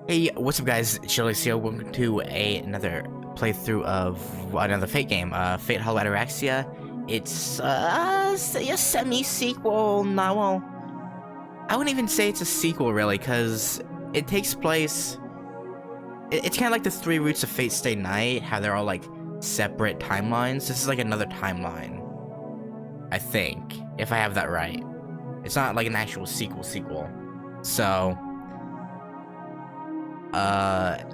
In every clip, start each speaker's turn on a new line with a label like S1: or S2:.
S1: Hey, what's up guys, ChillaDeX. Welcome to another playthrough of another Fate game, Fate Hollow Ataraxia. It's, a semi-sequel, no, well, I wouldn't even say it's a sequel really, because it takes place, it's kind of like the Three Roots of Fate Stay Night, how they're all like separate timelines. This is like another timeline, I think, if I have that right. It's not like an actual sequel, so...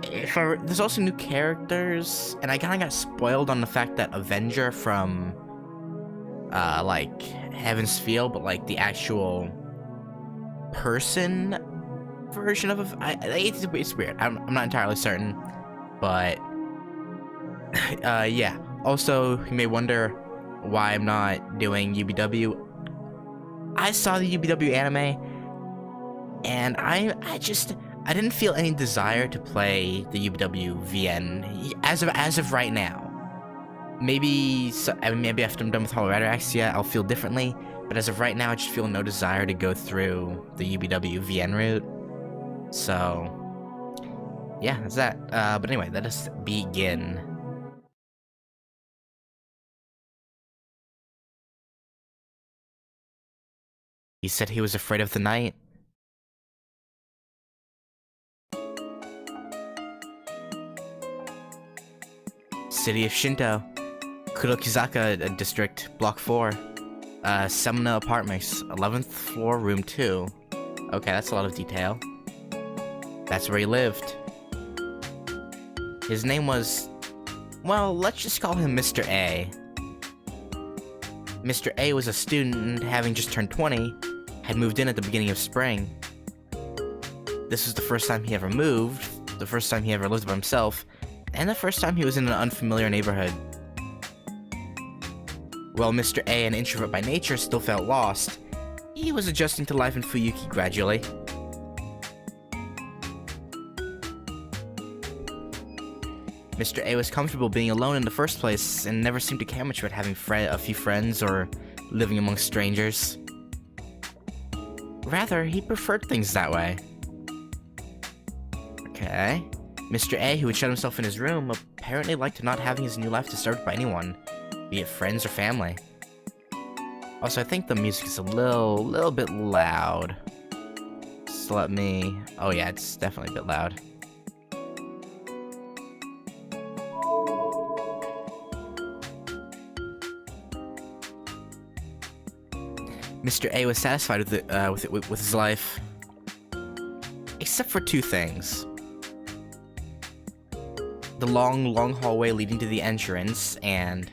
S1: there's also new characters, and I kinda got spoiled on the fact that Avenger from, like, Heaven's Feel, but, like, the actual person version of it's weird. I'm not entirely certain, but, yeah. Also, you may wonder why I'm not doing UBW. I saw the UBW anime, and I didn't feel any desire to play the UBW VN as of right now. Maybe after I'm done with Hollow Ataraxia, I'll feel differently. But as of right now, I just feel no desire to go through the UBW VN route. So, yeah, that's that. But anyway, let us begin. He said he was afraid of the night. City of Shinto, Kurokizaka District, Block 4, Semina Apartments, 11th floor, room 2. Okay, that's a lot of detail. That's where he lived. His name was... well, let's just call him Mr. A. Mr. A was a student, having just turned 20, had moved in at the beginning of spring. This was the first time he ever moved, the first time he ever lived by himself, and the first time he was in an unfamiliar neighborhood. While Mr. A, an introvert by nature, still felt lost, he was adjusting to life in Fuyuki gradually. Mr. A was comfortable being alone in the first place, and never seemed to care much about having a few friends or living among strangers. Rather, he preferred things that way. Okay. Mr. A, who had shut himself in his room, apparently liked not having his new life disturbed by anyone, be it friends or family. Also, I think the music is a little bit loud. Just let me... oh yeah, it's definitely a bit loud. Mr. A was satisfied with his life, except for two things. The long hallway leading to the entrance, and...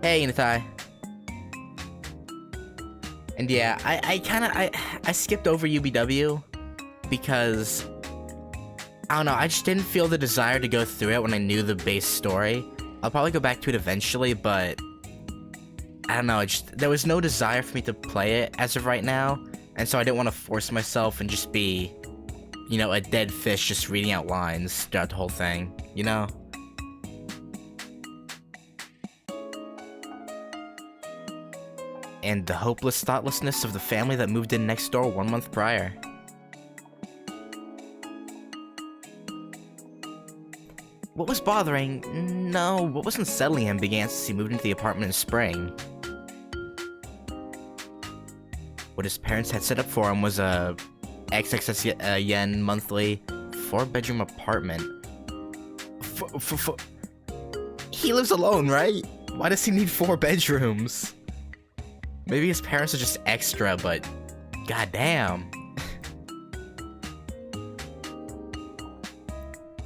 S1: hey, Inatai. And yeah, I skipped over UBW, because... I don't know, I just didn't feel the desire to go through it when I knew the base story. I'll probably go back to it eventually, but... I don't know, there was no desire for me to play it as of right now, and so I didn't want to force myself and just be... you know, a dead fish just reading out lines throughout the whole thing, you know? And the hopeless thoughtlessness of the family that moved in next door 1 month prior. What was bothering? No, what wasn't settling him began since he moved into the apartment in spring. What his parents had set up for him was a XXX yen monthly 4-bedroom apartment. He lives alone, right? Why does he need 4 bedrooms? Maybe his parents are just extra, but goddamn.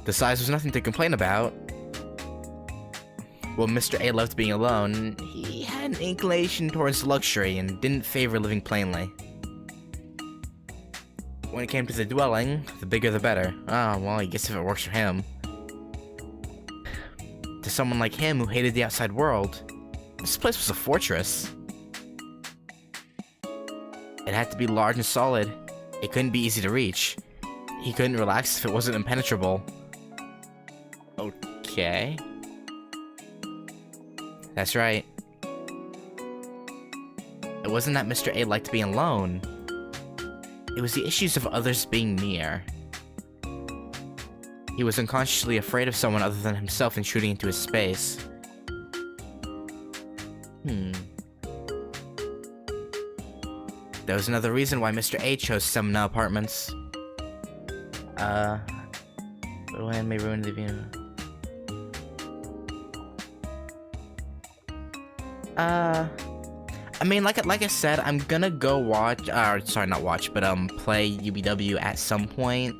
S1: The size was nothing to complain about. While Mr. A loved being alone, he had an inclination towards luxury and didn't favor living plainly. When it came to the dwelling, the bigger the better. Oh, well, I guess if it works for him. To someone like him who hated the outside world, this place was a fortress. It had to be large and solid. It couldn't be easy to reach. He couldn't relax if it wasn't impenetrable. Okay. That's right. It wasn't that Mr. A liked being alone. It was the issues of others being near. He was unconsciously afraid of someone other than himself intruding into his space. There was another reason why Mr. A chose Semina Apartments. But when may ruin the view. I mean, like I said, I'm gonna go watch, sorry, not watch, but play UBW at some point.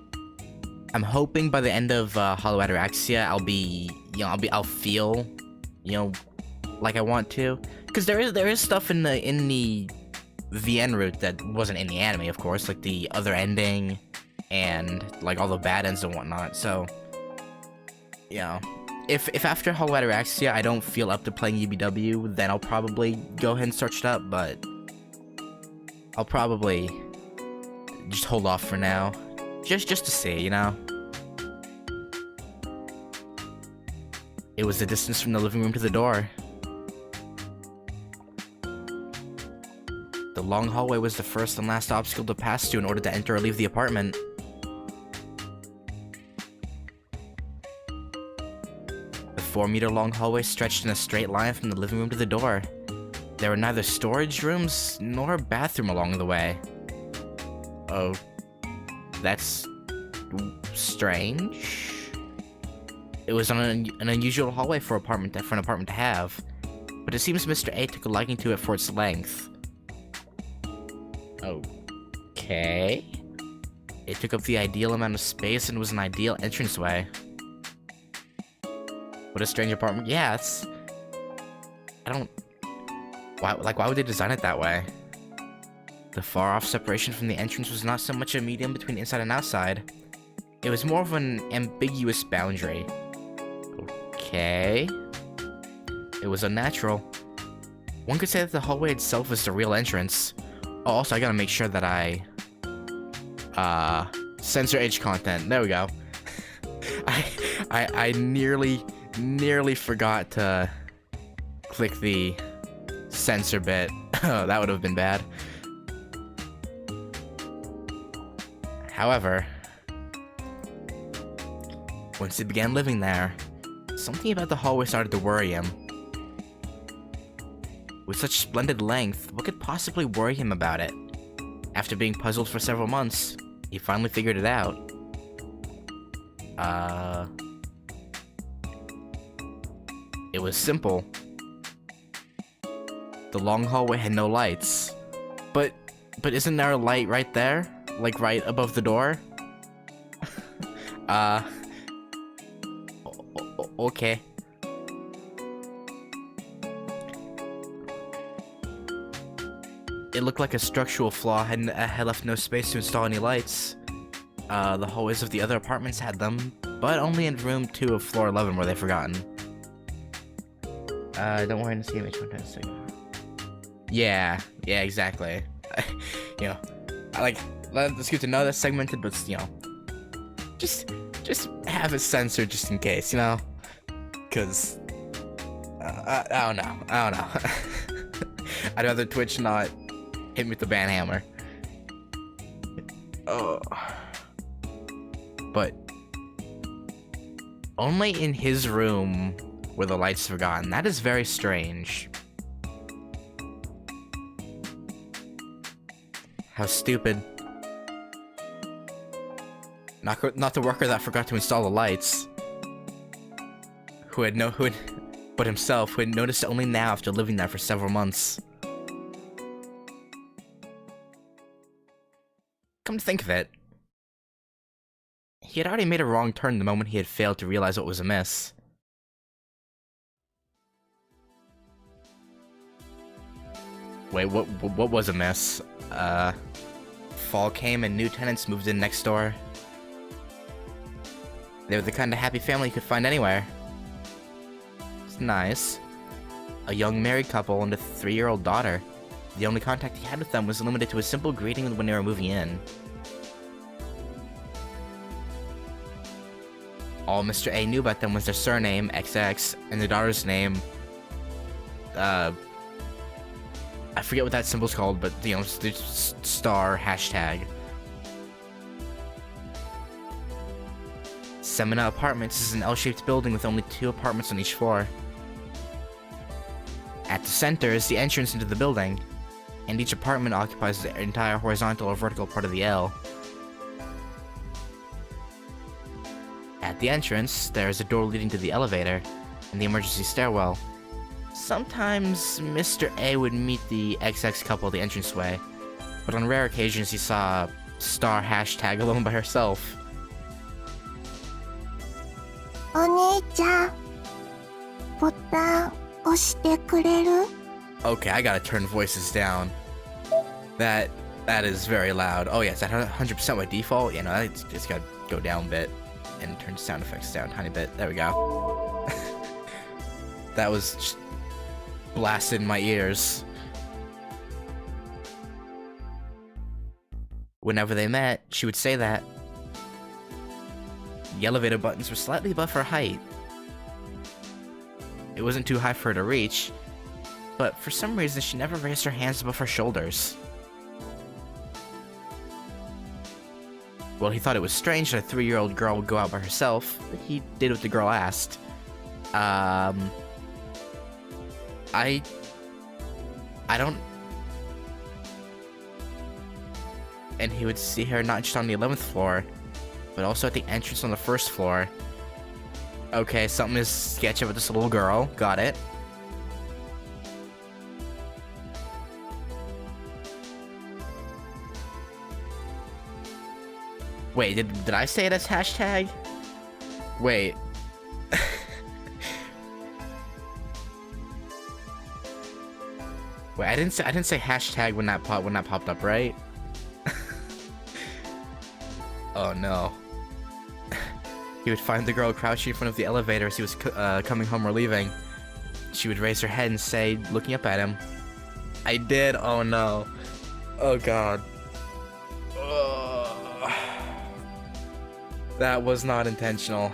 S1: I'm hoping by the end of Hollow Ataraxia, I'll be, I'll feel, like I want to, because there is stuff in the VN route that wasn't in the anime, of course, like the other ending, and like all the bad ends and whatnot. So, if after Hollow Ataraxia I don't feel up to playing UBW, then I'll probably go ahead and search it up, but I'll probably just hold off for now. Just to see, It was the distance from the living room to the door. The long hallway was the first and last obstacle to pass through in order to enter or leave the apartment. The 4-meter-long hallway stretched in a straight line from the living room to the door. There were neither storage rooms nor a bathroom along the way. Oh, that's strange. It was an unusual hallway for an apartment to have, but it seems Mr. A took a liking to it for its length. Okay. It took up the ideal amount of space and was an ideal entranceway. What a strange apartment. Yeah, why would they design it that way? The far-off separation from the entrance was not so much a medium between inside and outside. It was more of an ambiguous boundary. Okay. It was unnatural. One could say that the hallway itself was the real entrance. Oh, also, I gotta make sure that I censor age content. There we go. I nearly forgot to click the censor bit. Oh, that would have been bad. However, once he began living there, something about the hallway started to worry him. With such splendid length, what could possibly worry him about it? After being puzzled for several months, he finally figured it out. It was simple. The long hallway had no lights. But isn't there a light right there? Like right above the door? Okay. It looked like a structural flaw had left no space to install any lights. The hallways of the other apartments had them, but only in room 2 of floor 11 were they forgotten. Don't worry, see which one has to. Yeah, exactly. It's good to know that's segmented, but just have it censored just in case, Cause I don't know. I'd rather Twitch not hit me with the ban hammer. Oh. But only in his room were the lights forgotten. That is very strange. How stupid. Not the worker that forgot to install the lights. But himself, who had noticed it only now after living there for several months. Come to think of it, he had already made a wrong turn the moment he had failed to realize what was amiss. Wait, what was amiss? Fall came and new tenants moved in next door. They were the kind of happy family you could find anywhere. It's nice. A young married couple and a 3-year-old daughter. The only contact he had with them was limited to a simple greeting when they were moving in. All Mr. A knew about them was their surname, XX, and the daughter's name, I forget what that symbol's called, but, the star hashtag. Semina Apartments is an L-shaped building with only 2 apartments on each floor. At the center is the entrance into the building, and each apartment occupies the entire horizontal or vertical part of the L. At the entrance, there is a door leading to the elevator and the emergency stairwell. Sometimes Mr. A would meet the XX couple at the entranceway, but on rare occasions he saw star hashtag alone by herself.
S2: お兄ちゃん、ボタン押してくれる?
S1: Okay, I gotta turn voices down. That is very loud. Oh yeah, is that 100% by default? You know, I just gotta go down a bit and turn sound effects down a tiny bit. There we go. That was just blasted in my ears. Whenever they met, she would say that. The elevator buttons were slightly above her height. It wasn't too high for her to reach, but for some reason she never raised her hands above her shoulders. Well, he thought it was strange that a 3-year-old girl would go out by herself, but he did what the girl asked. I don't... And he would see her not just on the 11th floor, but also at the entrance on the 1st floor. Okay, something is sketchy with this little girl. Got it. Wait, did I say it as hashtag? Wait. Wait, I didn't say hashtag when that popped up, right? Oh no. He would find the girl crouching in front of the elevator as he was coming home or leaving. She would raise her head and say, looking up at him, "I did, oh no. Oh god. That was not intentional.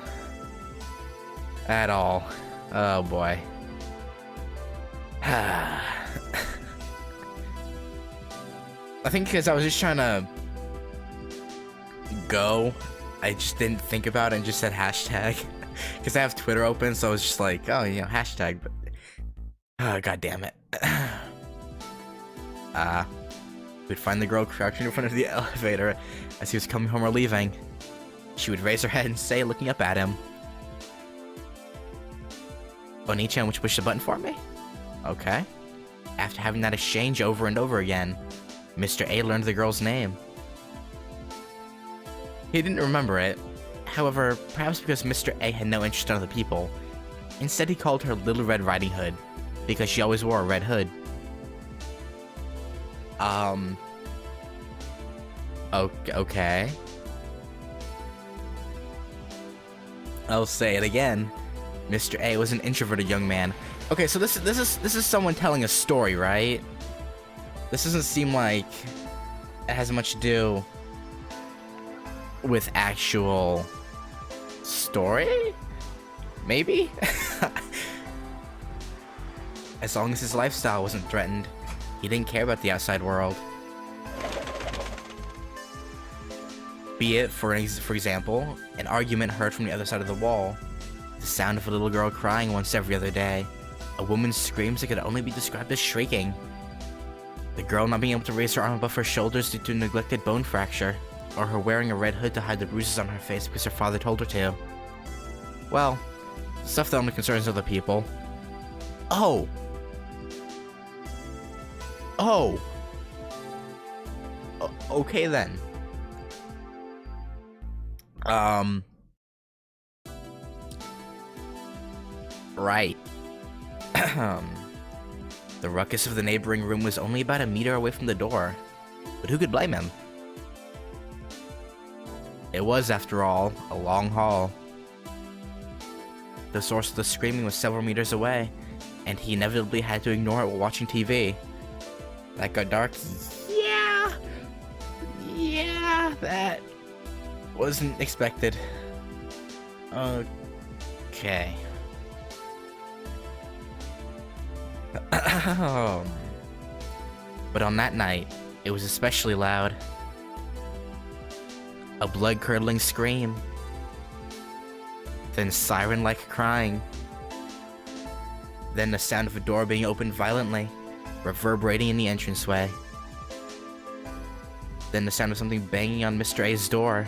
S1: At all. Oh boy." I think because I was just trying to go, I just didn't think about it and just said hashtag. Because I have Twitter open, so I was just like, oh, you know, hashtag, but... Oh, god damn it. We'd find the girl crouching in front of the elevator as he was coming home or leaving. She would raise her head and say, looking up at him, "Oni-chan, would you push the button for me?" Okay. After having that exchange over and over again, Mr. A learned the girl's name. He didn't remember it. However, perhaps because Mr. A had no interest in other people, instead he called her Little Red Riding Hood, because she always wore a red hood. Okay. I'll say it again. Mr. A was an introverted young man. Okay, so this is someone telling a story, right? This doesn't seem like it has much to do with actual story? Maybe? As long as his lifestyle wasn't threatened, he didn't care about the outside world. Be it, for example, an argument heard from the other side of the wall, the sound of a little girl crying once every other day, a woman's screams that could only be described as shrieking, the girl not being able to raise her arm above her shoulders due to a neglected bone fracture, or her wearing a red hood to hide the bruises on her face because her father told her to. Well, stuff that only concerns other people. Oh! Okay then. Right. The ruckus of the neighboring room was only about a meter away from the door, but who could blame him? It was, after all, a long hall. The source of the screaming was several meters away, and he inevitably had to ignore it while watching TV. That got dark. Yeah, that wasn't expected. Okay. But on that night, it was especially loud. A blood-curdling scream. then siren-like crying. Then the sound of a door being opened violently, reverberating in the entranceway. Then the sound of something banging on Mr. A's door.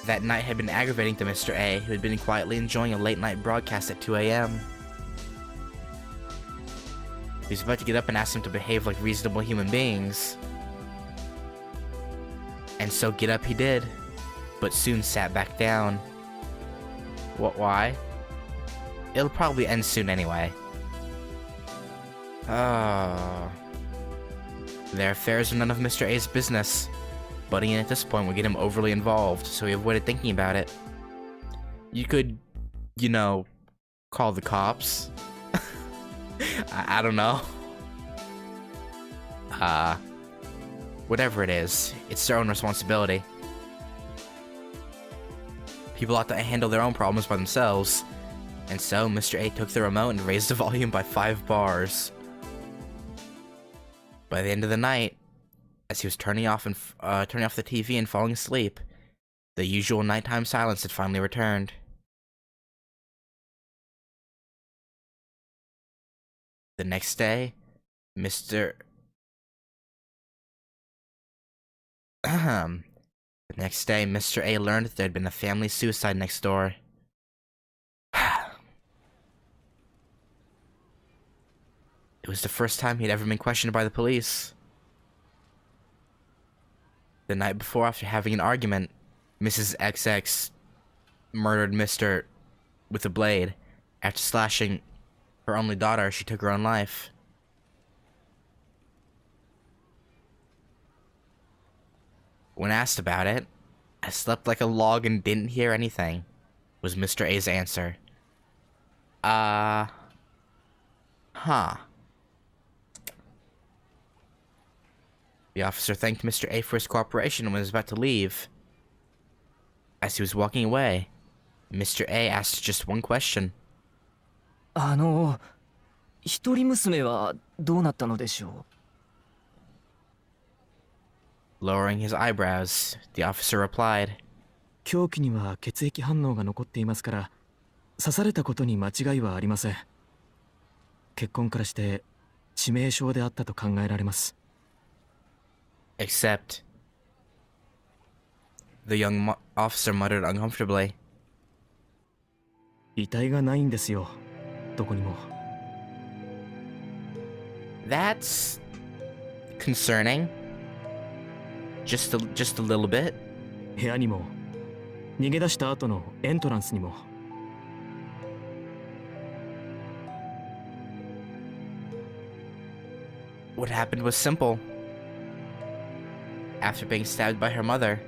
S1: That night had been aggravating to Mr. A, who had been quietly enjoying a late-night broadcast at 2 a.m. He was about to get up and ask him to behave like reasonable human beings. And so get up he did, but soon sat back down. What, why? It'll probably end soon anyway. Oh. Their affairs are none of Mr. A's business. Butting in at this point would get him overly involved, so he avoided thinking about it. You could, you know, call the cops. I don't know. Whatever it is, it's their own responsibility. People ought to handle their own problems by themselves. And so, Mr. A took the remote and raised the volume by 5 bars. By the end of the night, as he was turning off the TV and falling asleep, the usual nighttime silence had finally returned. The next day, Mr. A learned that there had been a family suicide next door. It was the first time he'd ever been questioned by the police. The night before, after having an argument, Mrs. XX murdered Mr. with a blade. After slashing her only daughter, she took her own life. When asked about it, "I slept like a log and didn't hear anything," was Mr. A's answer. Huh. The officer thanked Mr. A for his cooperation and was about to leave. As he was walking away, Mr. A asked just one question.
S3: 一人娘はどうなったのでしょう?
S1: Lowering his eyebrows, the officer replied,
S3: 凶器には血液反応が残っていますから、刺されたことに間違いはありません。血痕からして致命傷であったと考えられます。
S1: Except, the young officer muttered uncomfortably.
S3: 遺体がないんですよ、どこにも。
S1: That's concerning. Just a little bit.
S3: 部屋にも、逃げ出した後のエントランスにも。
S1: What happened was simple. After being stabbed by her mother,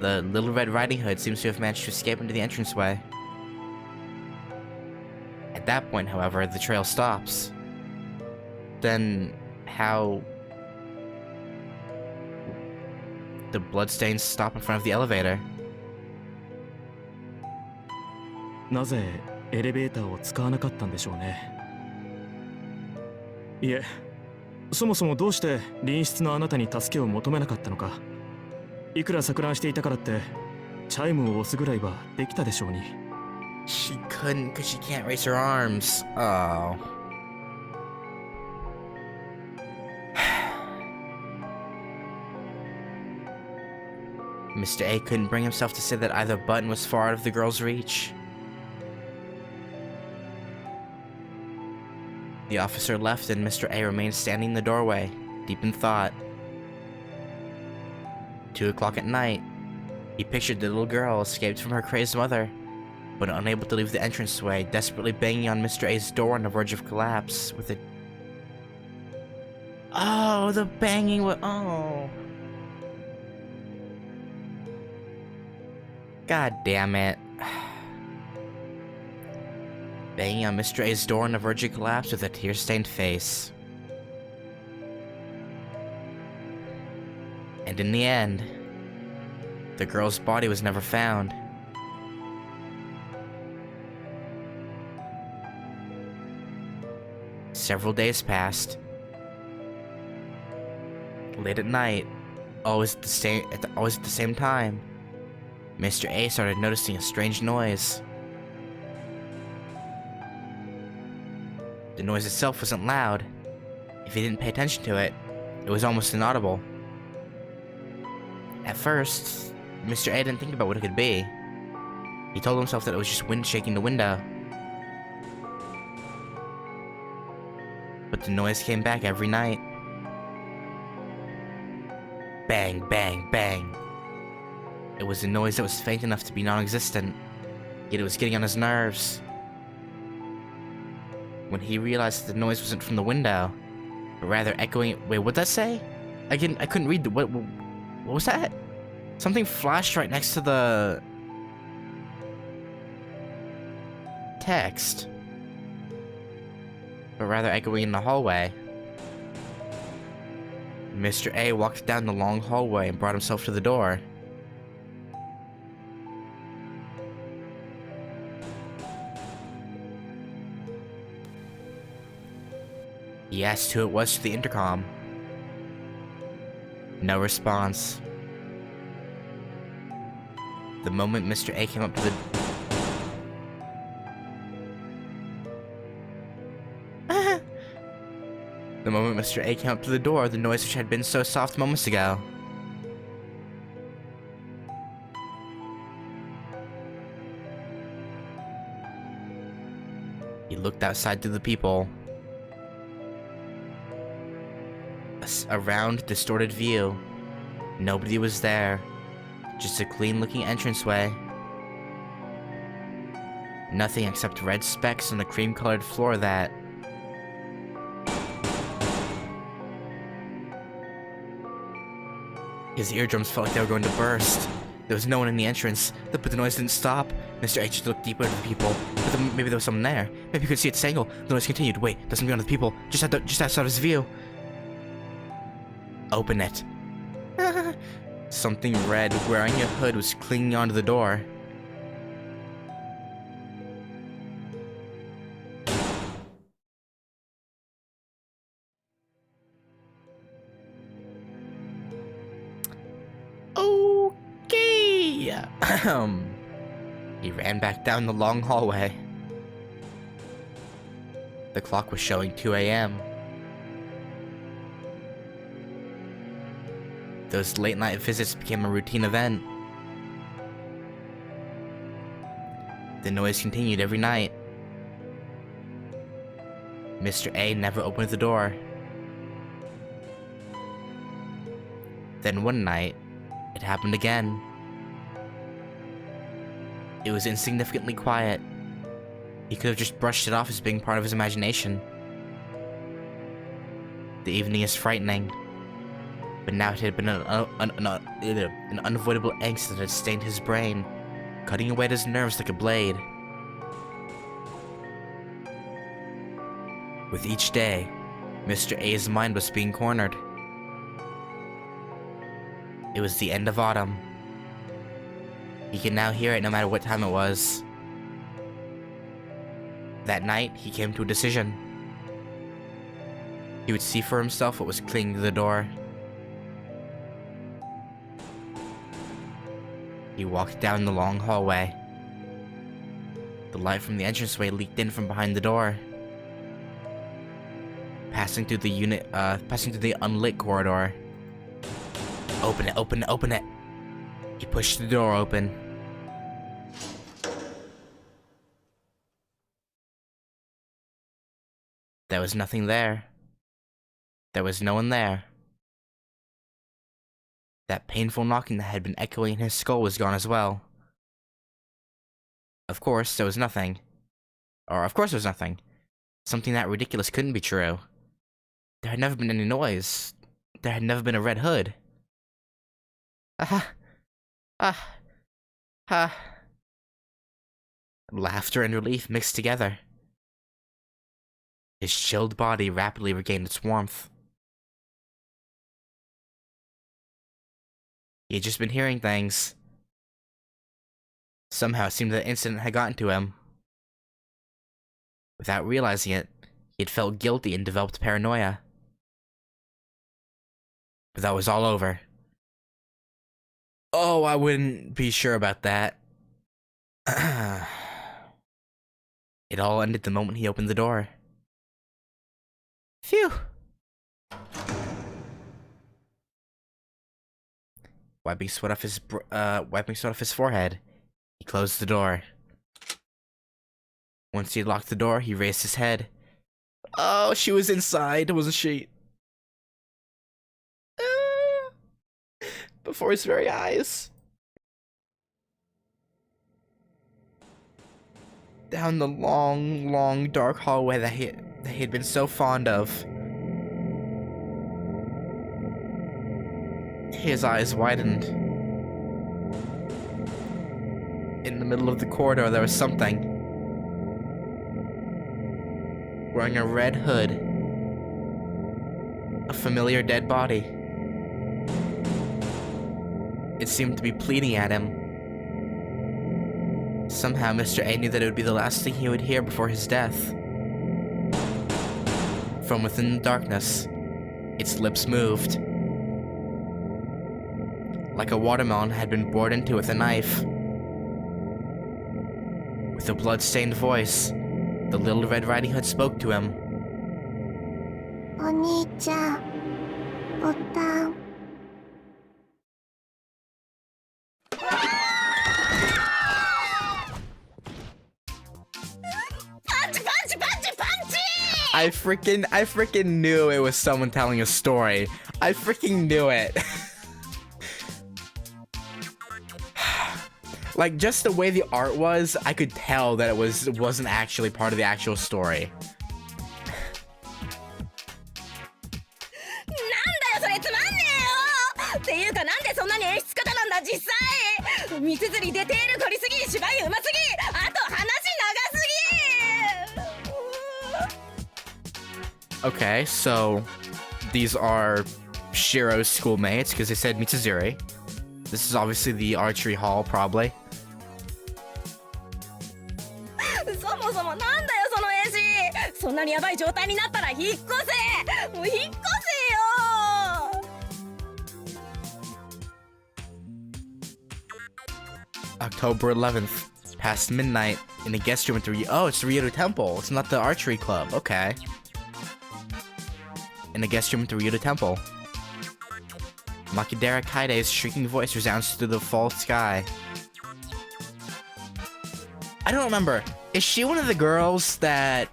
S1: the Little Red Riding Hood seems to have managed to escape into the entranceway. At that point, however, the trail stops. Then, how... The bloodstains stop in front of the elevator.
S3: なぜエレベーターを使わなかったんでしょうね。いえ、そもそもどうして隣室のあなたに助けを求めなかったのか。いくら錯乱していたからってチャイムを押すぐらいはできたでしょうに。
S1: She couldn't because she can't raise her arms. Oh. Mr. A couldn't bring himself to say that either button was far out of the girl's reach. The officer left and Mr. A remained standing in the doorway, deep in thought. 2 o'clock at night, he pictured the little girl escaped from her crazed mother, but unable to leave the entranceway, desperately banging on Mr. A's door on the verge of collapse with a... Oh, the banging was... Oh. God damn it. Banging on Mr. A's door on the verge of collapse with a tear-stained face. And in the end, the girl's body was never found. Several days passed. Late at night, Always at the same time, Mr. A started noticing a strange noise. The noise itself wasn't loud. If he didn't pay attention to it, it was almost inaudible. At first, Mr. A didn't think about what it could be. He told himself that it was just wind shaking the window. But the noise came back every night. Bang, bang, bang. It was a noise that was faint enough to be non-existent, yet it was getting on his nerves. When he realized that the noise wasn't from the window, but rather echoing— wait, what'd that say? I couldn't read what was that? Something flashed right next to the text, but rather echoing in the hallway. Mr. A walked down the long hallway and brought himself to the door. He asked who it was through the intercom. No response. The moment Mr. A came up to the door, the noise which had been so soft moments ago. He looked outside through the peephole. A round, distorted view. Nobody was there. Just a clean-looking entranceway. Nothing except red specks on the cream-colored floor that— his eardrums felt like they were going to burst. There was no one in the entrance, but the noise didn't stop. Mr. H looked deeper into the people. But maybe there was someone there. Maybe he could see its angle. The noise continued. Wait, there's something under the people, just outside of his view. Open it. Something red wearing a hood was clinging onto the door. Okay. He ran back down the long hallway. The clock was showing 2 a.m. Those late-night visits became a routine event. The noise continued every night. Mr. A never opened the door. Then one night, it happened again. It was insignificantly quiet. He could have just brushed it off as being part of his imagination. The evening is frightening. But now it had been an unavoidable angst that had stained his brain, cutting away at his nerves like a blade. With each day, Mr. A's mind was being cornered. It was the end of autumn. He could now hear it no matter what time it was. That night, he came to a decision. He would see for himself what was clinging to the door. He walked down the long hallway. The light from the entranceway leaked in from behind the door, passing through the unlit corridor. Open it, open it, open it! He pushed the door open. There was nothing there. There was no one there. That painful knocking that had been echoing in his skull was gone as well. Of course, there was nothing. Or, of course there was nothing. Something that ridiculous couldn't be true. There had never been any noise. There had never been a red hood. Laughter and relief mixed together. His chilled body rapidly regained its warmth. He had just been hearing things. Somehow it seemed that the incident had gotten to him. Without realizing it, he had felt guilty and developed paranoia. But that was all over. Oh, I wouldn't be sure about that. It all ended the moment he opened the door. Phew. Wiping sweat off his forehead, he closed the door. Once he had locked the door, he raised his head. Oh, she was inside, wasn't she? Before his very eyes. Down the long, long, dark hallway that he had been so fond of. His eyes widened. In the middle of the corridor, there was something. Wearing a red hood. A familiar dead body. It seemed to be pleading at him. Somehow, Mr. A knew that it would be the last thing he would hear before his death. From within the darkness, its lips moved. Like a watermelon had been bored into with a knife. With a blood-stained voice, the Little Red Riding Hood spoke to him.
S2: お兄ちゃん、ボタン。
S1: I freaking knew it was someone telling a story. I freaking knew it. Like, just the way the art was, I could tell that it wasn't actually part of the actual story.
S4: なんだよそれつまんねえよっていうかなんでそんなに演出家なんだ実際道連れデテール取りすぎ芝居うますぎあと話長すぎ
S1: Okay, so these are Shiro's schoolmates because they said Mitsuzuri. This is obviously the archery hall, probably.
S4: そもそもなんだよその絵師そんなにヤバい状態になったら引っ越せもう引っ越せよ
S1: October 11th, past midnight, in a guest room at the it's the Ryoto Temple. It's not the archery club. Okay. In a guest room at the Ryoto Temple. Makidara Kaide's shrieking voice resounds through the fall sky. I don't remember. Is she one of the girls that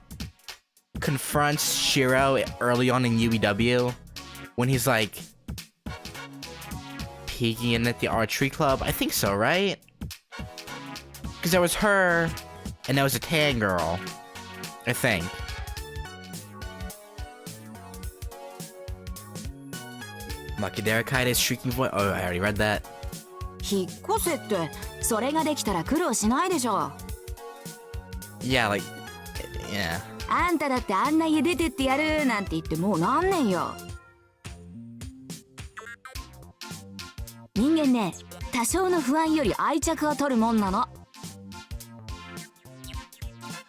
S1: confronts Shiro early on in UBW? When he's like peeking in at the archery club? I think so, right? Because there was her, and there was a tan girl. I think. Makidara Kaide's shrieking voice. Oh, I already read that.
S4: 引っ越せってそれができたら苦労しないでしょ
S1: Yeah, like, yeah.
S4: あんただってあんな家出てってやるなんて言ってもう何年よ人間ね多少の不安より愛着を取るもんなの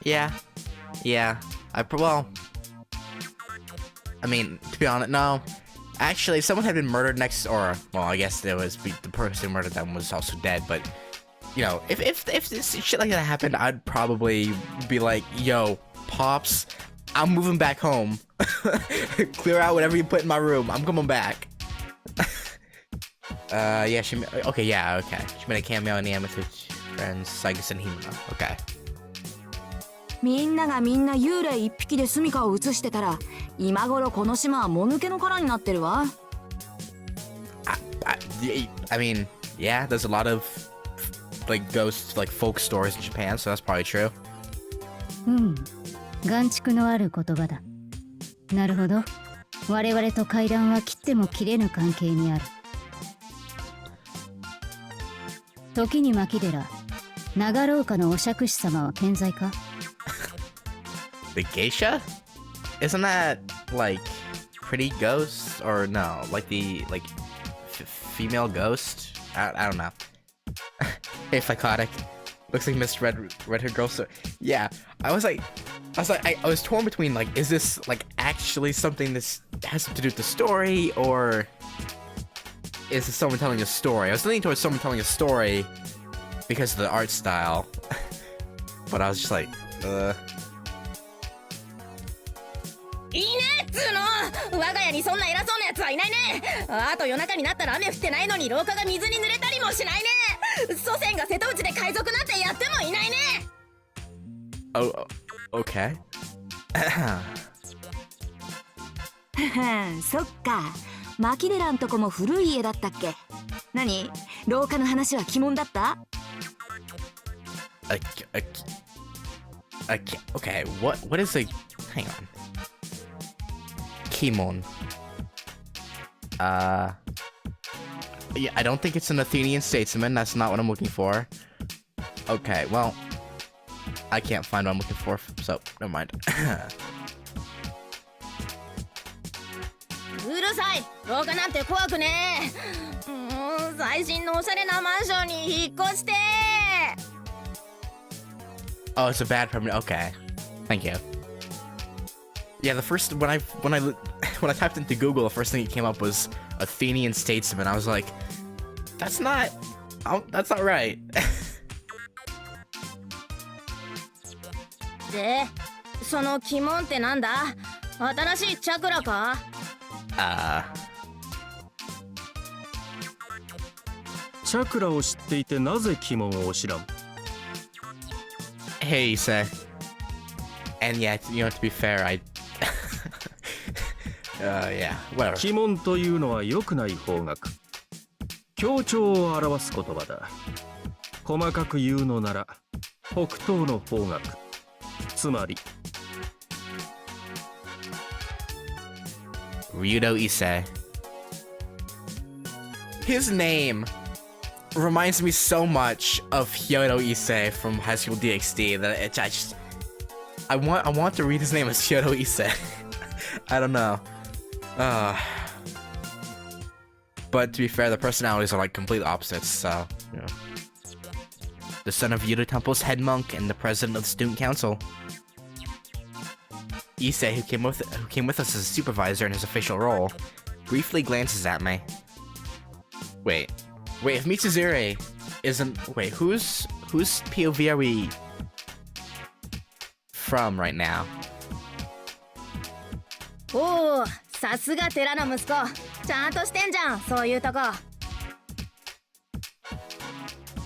S1: Yeah. Yeah. Well, I mean, to be honest, no. Actually, if someone had been murdered next, or, well, I guess there was, the person who murdered them was also dead, but, you know, if this shit like that happened, I'd probably be like, yo, Pops, I'm moving back home. Clear out whatever you put in my room. I'm coming back. Yeah, okay, yeah, okay. She made a cameo in the Amethyst Friends, Saigus and Himura. Okay.
S4: みんながみんな幽霊一匹で住処を移してたら今頃この島はもぬけの殻になってるわ
S1: I mean, yeah, there's a lot of like ghosts, like folk stories in Japan, so that's probably true.
S5: 眼蓄のある言葉だ。なるほど。我々と階段は切っても切れぬ関係にある。時に牧寺、長廊下のお釈師様は健在か
S1: The geisha? Isn't that like pretty ghost or no? Like the female ghost? I don't know. Hey, psychotic. Looks like Miss Red-haired girl. So yeah, I was torn between like, is this like actually something that has to do with the story, or is someone telling a story. I was leaning towards someone telling a story because of the art style. But I was just like,
S4: いいねっつーの。我が家にそんな偉そうなやつはいないね。あと夜中になったら雨降ってないのに廊下が水に濡れたりもしないね。祖先が瀬戸内で海賊なんてやってもいないね。
S1: oh, okay.
S4: そっか。マキデラんとこも古い家だったっけ。何？廊下の話は鬼門だった？
S1: Okay, what is a... Hang on. Kimon. Yeah, I don't think it's an Athenian statesman. That's not what I'm looking for. Okay, well, I can't find what I'm looking for, so never mind.
S4: うるさい。廊下なんて怖くねえ。最新のおしゃれなマンションに引っ越して。
S1: Oh, it's a bad permanent. Okay, thank you. Yeah, the first when I typed into Google, the first thing that came up was Athenian statesman. I was like, that's not right.
S4: で、その鬼門ってなんだ？新しいチャクラか？
S3: チャクラを知っていてなぜ鬼門を知らん？
S1: Hey, you say. And yeah, you know, to be fair, yeah, whatever.
S3: 鬼門というのは良くない方角。強調を表す言葉だ。細かく言うのなら、北東の方角。つまり、
S1: Ryudo Issei. His name reminds me so much of Hyodo Issei from High School DxD that I want to read his name as Hyodo Issei. I don't know. But to be fair, the personalities are like complete opposites, so, you know. The son of Yudo Temple's head monk and the president of the student council. Issei, who came with us as a supervisor in his official role, briefly glances at me. Wait, if Mitsuzure isn't... Wait, whose POV are we from right now?
S4: おお、さすが寺の息子。ちゃんとしてんじゃん、そういうとこ。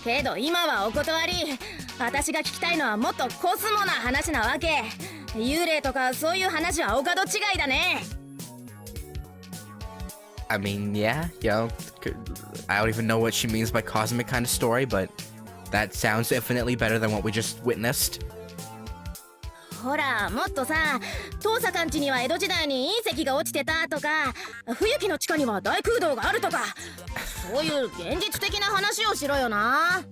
S4: けど今はお断り。私が聞きたいのはもっとコスモな話なわけ。幽霊とかそういう話はお門違いだね。
S1: I mean, yeah, you know, I don't even know what she means by cosmic kind of story, but that sounds infinitely better than what we just witnessed.
S4: ほら、もっとさ、遠坂んちには江戸時代に隕石が落ちてたとか、冬木の地下には大空洞があるとか、そういう現実的な話をしろよな。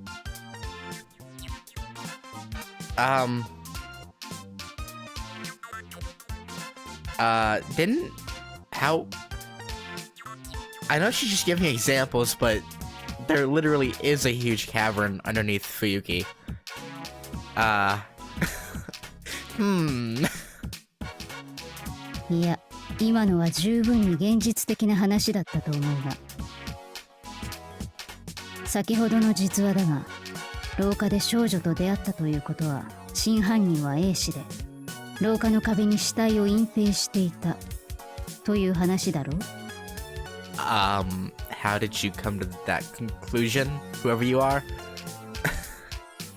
S1: How... I know she's just giving examples, but there literally is a huge cavern underneath Fuyuki.
S5: いや、今のは十分に現実的な話だったと思うが、先ほどの実話だが、廊下で少女と出会ったということは、真犯人は A 氏で、廊下の壁に死体を隠蔽していたという話だろう。
S1: How did you come to that conclusion, whoever you are?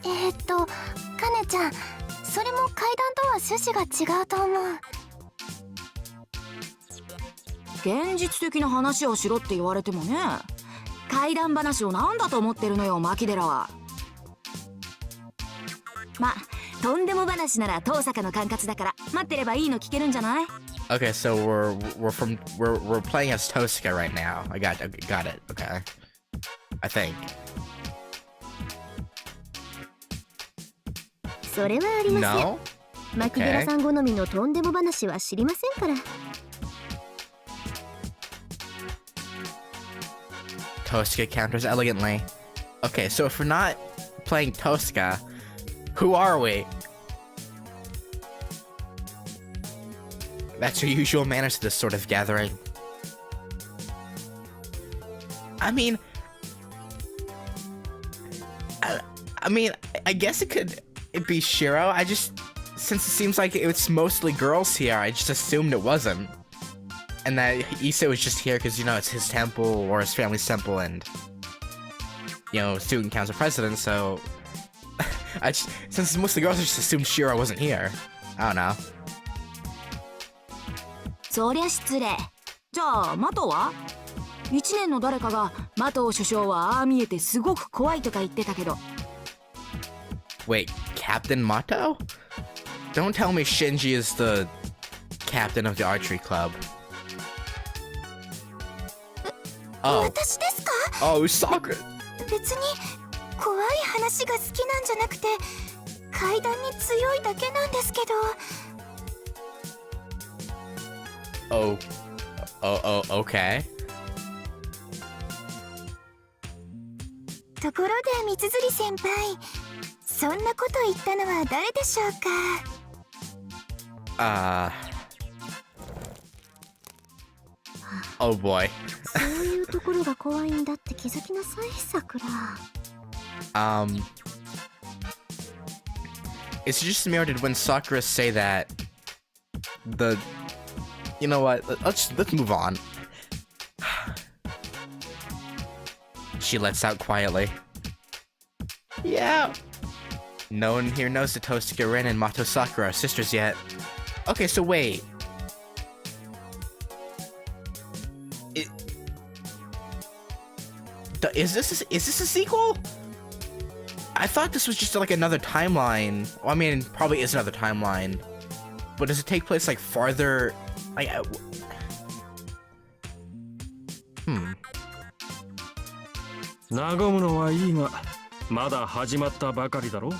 S2: カネちゃん、それも階段とは趣旨が違うと思う。
S4: 現実的な話をしろって言われてもね。怪談話を何だと思ってるのよ、牧寺は。ま、とんでも話なら遠坂の管轄だから待ってればいいの聞けるんじゃない？
S1: Okay, so we're playing as Tosca right now. I got it. Okay, I think.
S2: それはありません。
S1: No?
S2: 牧寺さん好みのとんでも話は知りませんから。
S1: Tosca counters elegantly. Okay, so if we're not playing Tosca, who are we? That's your usual manners to this sort of gathering. I mean, I guess it be Shiro. Since it seems like it's mostly girls here, I just assumed it wasn't. And that Issa was just here because, it's his temple or his family's temple and, student council president, so... since it's mostly girls, I just assumed Shiro wasn't here. I don't know.
S6: そりゃ失礼。じゃあマトは1年の誰かがマト首相はああ見えてすごく怖いとか言ってたけど。
S1: Wait, Captain Mato? Don't tell me Shinji is the captain of the archery club. Oh.
S2: 私ですか？
S1: Oh, Sakura.
S2: 別に怖い話が好きなんじゃなくて階段に強いだけなんですけど。
S1: Okay.
S2: ところで三辻先輩、そんなこと言ったのは誰でしょうか？
S1: Oh boy.
S2: そういうところが怖いんだって気づきなさい、さくら。
S1: It's just merited when Sakura say that you know what? Let's move on. She lets out quietly. Yeah. No one here knows that Tosuke Rin and Mato Sakura are sisters yet. Okay, so wait. Is this a sequel? I thought this was just like another timeline. Well, I mean, it probably is another timeline. But does it take place like farther? Like,
S7: 和むのはいいが、まだ始まったばかりだろ。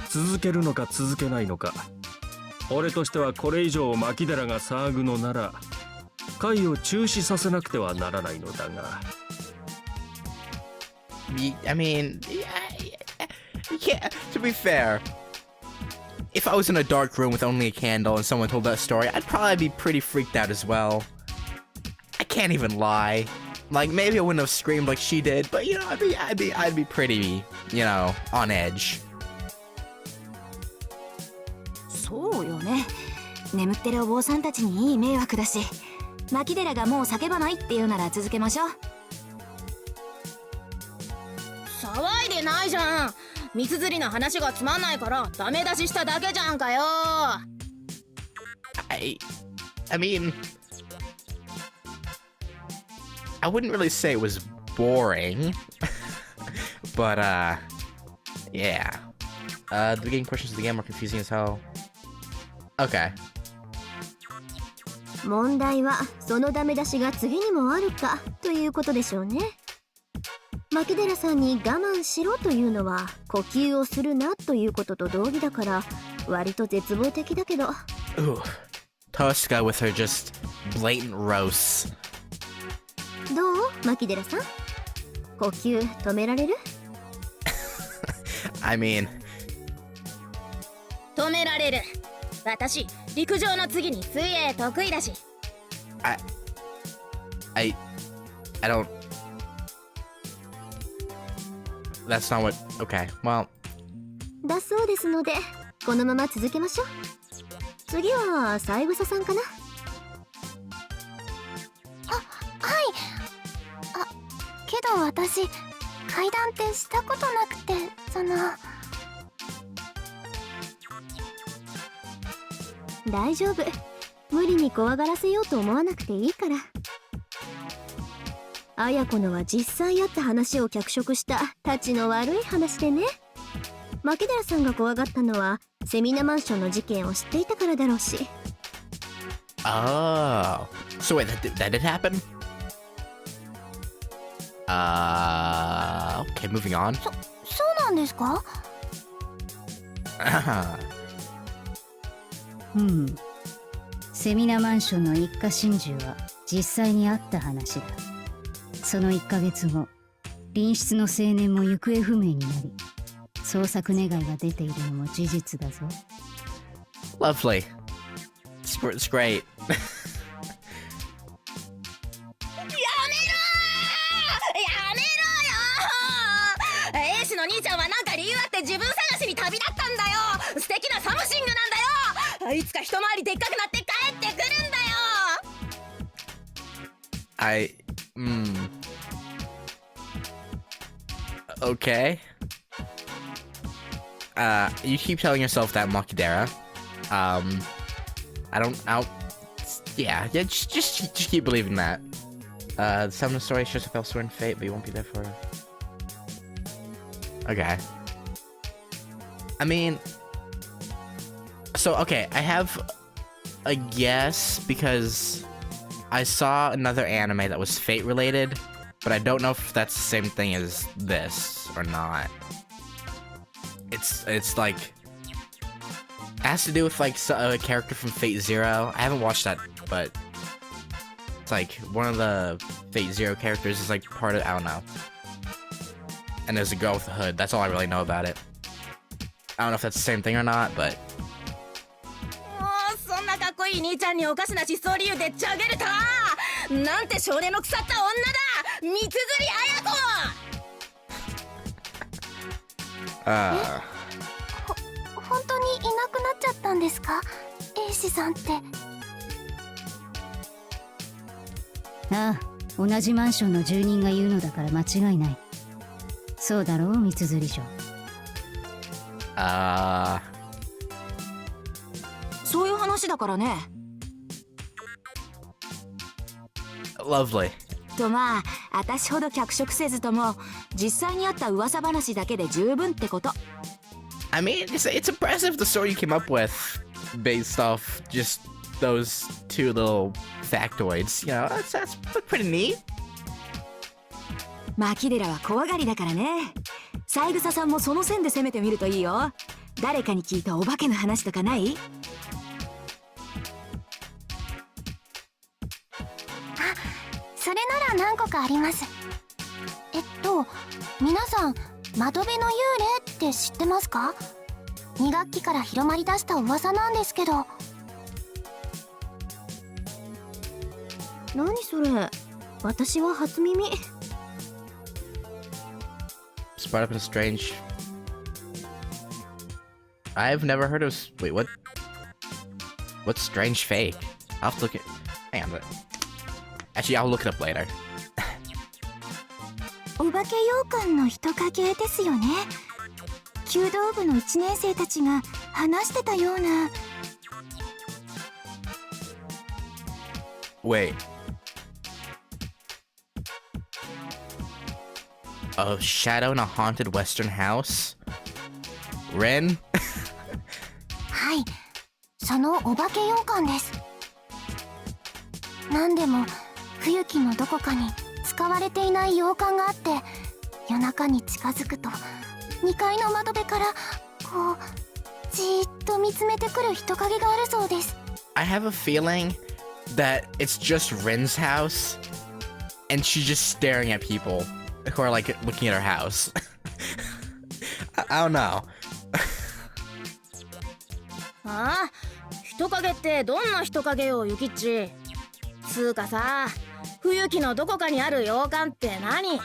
S7: 続けるのか続けないのか。俺としてはこれ以上牧寺が騒ぐのなら、会を中止させなくてはならないのだが。
S1: I mean, yeah, to be fair, if I was in a dark room with only a candle and someone told that story, I'd probably be pretty freaked out as well. I can't even lie. Like, maybe I wouldn't have screamed like she did, but I'd be pretty, on edge.
S6: そうよね。眠ってるお坊さんたちにいい迷惑だし、牧寺がもう叫ばないっていうなら続けましょう。
S4: 騒いでないじゃん。三辻の話がつまんないからダメ出ししただけじゃんかよ。
S1: I mean, I wouldn't really say it was boring, but yeah. The beginning portions of the game are confusing as hell. Okay.
S2: 問題はそのダメ出しが次にもあるかということでしょうね。牧寺さんに我慢しろというのは呼吸をするなということと同義だから割と絶望的だけど。
S1: Ooh, Tosca with her just blatant roasts.
S2: どう牧寺さん、呼吸止められる？
S1: I mean,
S4: 止められる。私陸上の次に水泳得意だし。
S1: I don't. That's not what. Okay, well.
S2: だそうですのでこのまま続けましょう。次は三枝さんかな。けど私階段ってしたことなくて、大丈夫、無理に怖がらせようと思わなくていいから。綾子のは実際あった話を脚色したたちの悪い話でね。牧寺さんが怖がったのはセミナマンションの事件を知っていたからだろうし。
S1: Oh, so wait, that did happen? Okay, moving on.
S2: そうなんですか？
S5: セミナマンションの一家心中は実際にあった話だ。その1ヶ月後、隣室の青年も行方不明になり、捜索願いが出ているのも事実だぞ。
S1: Lovely. It's great.
S4: 一回りでっかくなって帰ってくるんだよ。
S1: Okay. You keep telling yourself that, Makidera. Yeah, just keep believing that. The Summoner story shows if elsewhere in fate, but you won't be there for. Okay. I mean, so okay, I have a guess because I saw another anime that was fate related, but I don't know if that's the same thing as this or not. It's like it has to do with like a character from Fate Zero. I haven't watched that, but it's like one of the Fate Zero characters is like part of, I don't know. And there's a girl with a hood. That's all I really know about it. I don't know if that's the same thing or not, but
S4: そんなかっこいい兄ちゃんにおかしな失踪理由でちゃげるた。なんて少年の腐った女だ。三綴綾子。
S2: 本当にいなくなっちゃったんですか、英子さんって。
S5: ああ、同じマンションの住人が言うのだから間違いない。そうだろう、三綴城。
S6: そういう話だからね。
S1: lovely.
S6: とまあ、私ほど脚色せずとも実際にあった噂話だけで十分ってこと。
S1: I mean, it's impressive the story you came up with based off just those two little factoids. You know, that's pretty neat.
S6: マキデラは怖がりだからね。三枝さんもその線で攻めてみるといいよ。誰かに聞いたお化けの話とかない？
S2: それなら何個かあります。皆さん窓辺の幽霊って知ってますか？2学期から広まりだした噂なんですけど。何それ、私は初耳。
S1: Spot up in strange. I've never heard of. Wait, what? What's strange fake? I'll have to look at. Hang on. Actually, I'll look it up later.
S2: お化け羊羹の人影ですよね。弓道部の1年生たちが話してたような。
S1: Wait. A shadow in a haunted western house? Ren?
S2: はい、そのお化け羊羹です。なんでも冬木のどこかに使われていない洋館があって、夜中に近づくと2階の窓辺からこうじーっと見つめてくる人影があるそうです。
S1: I have a feeling that it's just Ren's house and she's just staring at people who are like looking at her house. I don't know.
S4: ああ、人影ってどんな人影よ、ゆきっち。つうかさ、冬木のどこかにある洋館って何？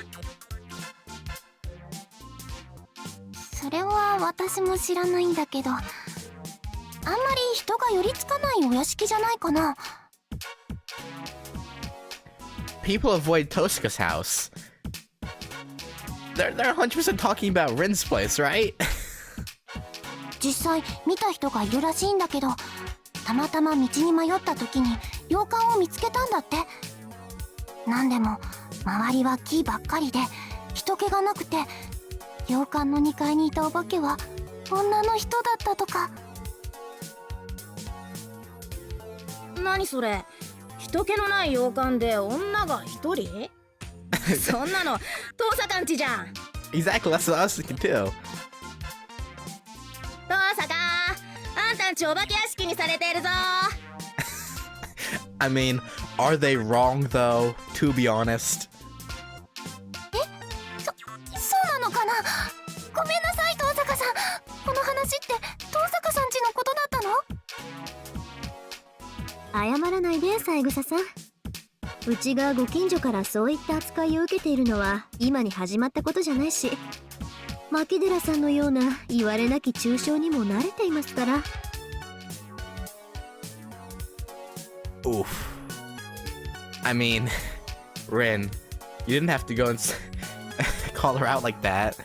S2: それは私も知らないんだけど、あんまり人が寄りつかないお屋敷じゃないかな。
S1: People avoid Tosca's house. They're 100% talking about Ren's place, right?
S2: 実際見た人がいるらしいんだけど、たまたま道に迷った時に洋館を見つけたんだって。なんでも周りは木ばっかりで人気がなくて、洋館の2階にいたお化けは女の人だったとか。
S4: 何それ、人気のない洋館で女が1人？そんなの遠坂んちじゃん。
S1: Exactly, that's what I was thinking too.
S4: 遠坂、あんたんちお化け屋敷にされているぞ。
S1: I mean, are they wrong though, to be honest?
S2: そうなのかな。ごめんなさい遠坂さん、この話って遠坂さんちのことだったの？謝らないで三枝さん。うちがご近所からそういった扱いを受けているのは今に始まったことじゃないし、牧寺さんのような言われなき中傷にも慣れていますから。
S1: Oof. I mean, Rin, you didn't have to go and call her out like that.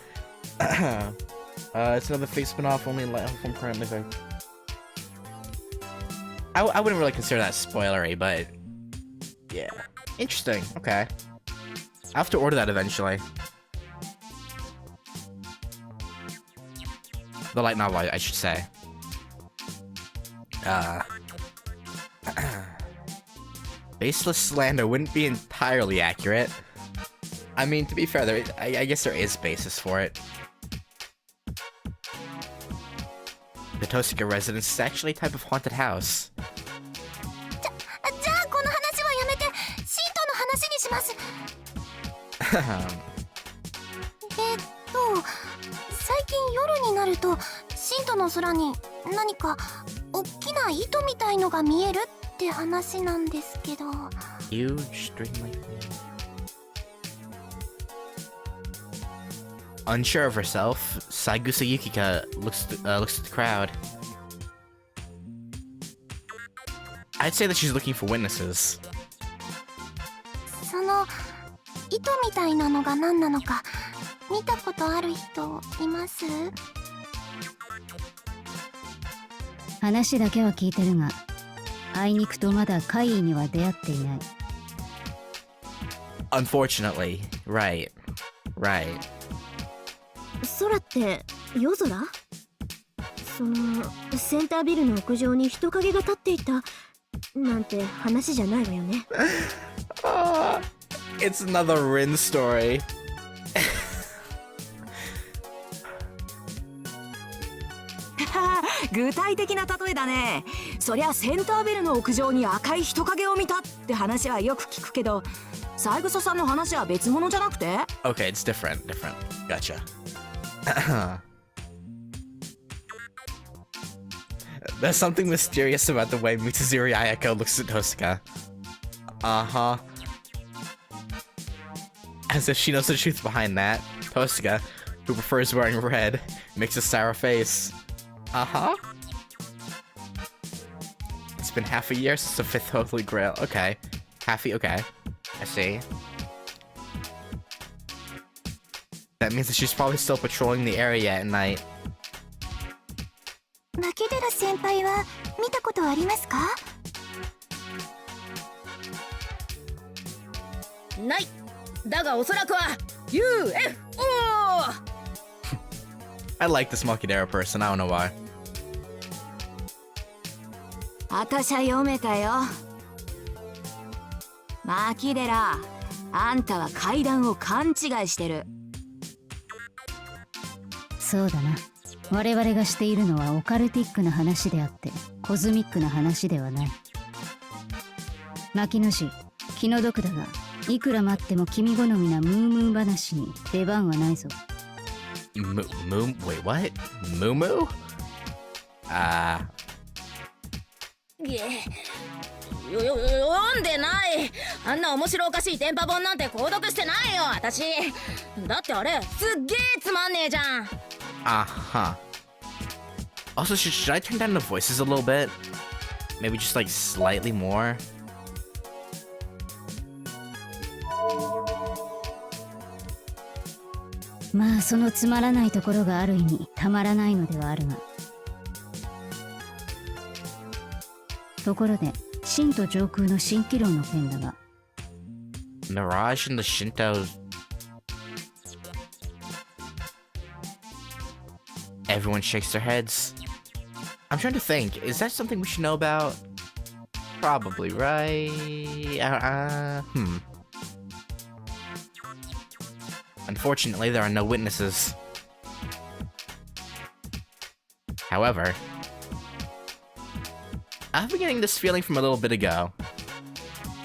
S1: It's another fake spin-off only in light from current living. I wouldn't really consider that spoilery, but yeah. Interesting, okay. I'll have to order that eventually. The light novel, I should say. Baseless slander wouldn't be entirely accurate. I mean, to be fair, I guess there is basis for it. The Tosaka residence is actually a type of haunted house.
S2: じゃあこの話はやめてシートの話にします。最近夜になるとシートの空に何か大きな糸みたいのが見えるって話なんですけど。
S1: Huge string like Unsure of herself, Saigusa Yukika looks at the crowd. I'd say that she's looking for witnesses.
S2: その糸みたいなのが何なのか見たことある人います？
S5: 話だけは聞いてるが、あいにくとまだ怪異には出会っていない。
S1: Unfortunately, right.
S2: 空って夜空？そのセンタービルの屋上に人影が立っていたなんて話じゃないわよね。
S1: It's another Rin story.
S6: 具体的な例えだね。そりゃセンタービルの屋上に赤い人影を見たって話はよく聞くけど、三枝さんの話は別物じゃなくて？
S1: Okay, it's different. Gotcha. There's something mysterious about the way Mitsuzuri Ayako looks at Tosaka. Uh-huh. As if she knows the truth behind that, Tosaka, who prefers wearing red, makes a sour face. Uh-huh. It's been half a year since the fifth Holy Grail. Okay. Okay. I see. That means that she's probably still patrolling the area at night.
S2: 牧寺先輩は見たことありますか？
S4: ない。だがおそらくは UFO!
S1: I like this Makidera person, I don't know why.
S6: あたしゃ読めたよ。牧寺、あんたは階段を勘違いしてる。
S5: そうだな。我々がしているのはオカルティックな話であってコズミックな話ではない。牧野氏、気の毒だがいくら待っても君好みなムームー話に出番はないぞ。
S1: Wait, what? Moo?
S4: 読んでない。あんな面白おかしい電波本なんて購読してないよ私。だってあれすっげえつまんねえじゃん。
S1: Uh-huh. Also, should I turn down the voices a little bit? Maybe just like slightly more?
S5: まあそのつまらないところがある意味たまらないのではあるが。ところで神都上空の蜃気楼の件だが。
S1: Mirage and the Shinto... Everyone shakes their heads. I'm trying to think, is that something we should know about? Probably, right? Unfortunately, there are no witnesses. However, I've been getting this feeling from a little bit ago.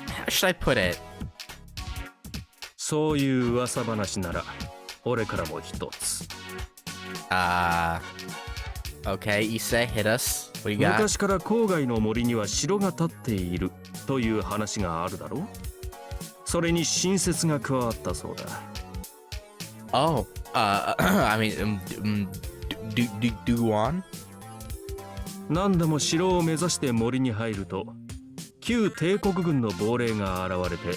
S1: How should I put it?
S7: そういう噂話なら俺からも一つ。
S1: Okay, Issei, hit us. What do you got?
S7: 昔から郊外の森には城が建っているという話があるだろう。それに新説が加わったそうだ。
S1: Oh, I mean, do on?
S7: 何でも城を目指して森に入ると旧帝国軍の亡霊が現れて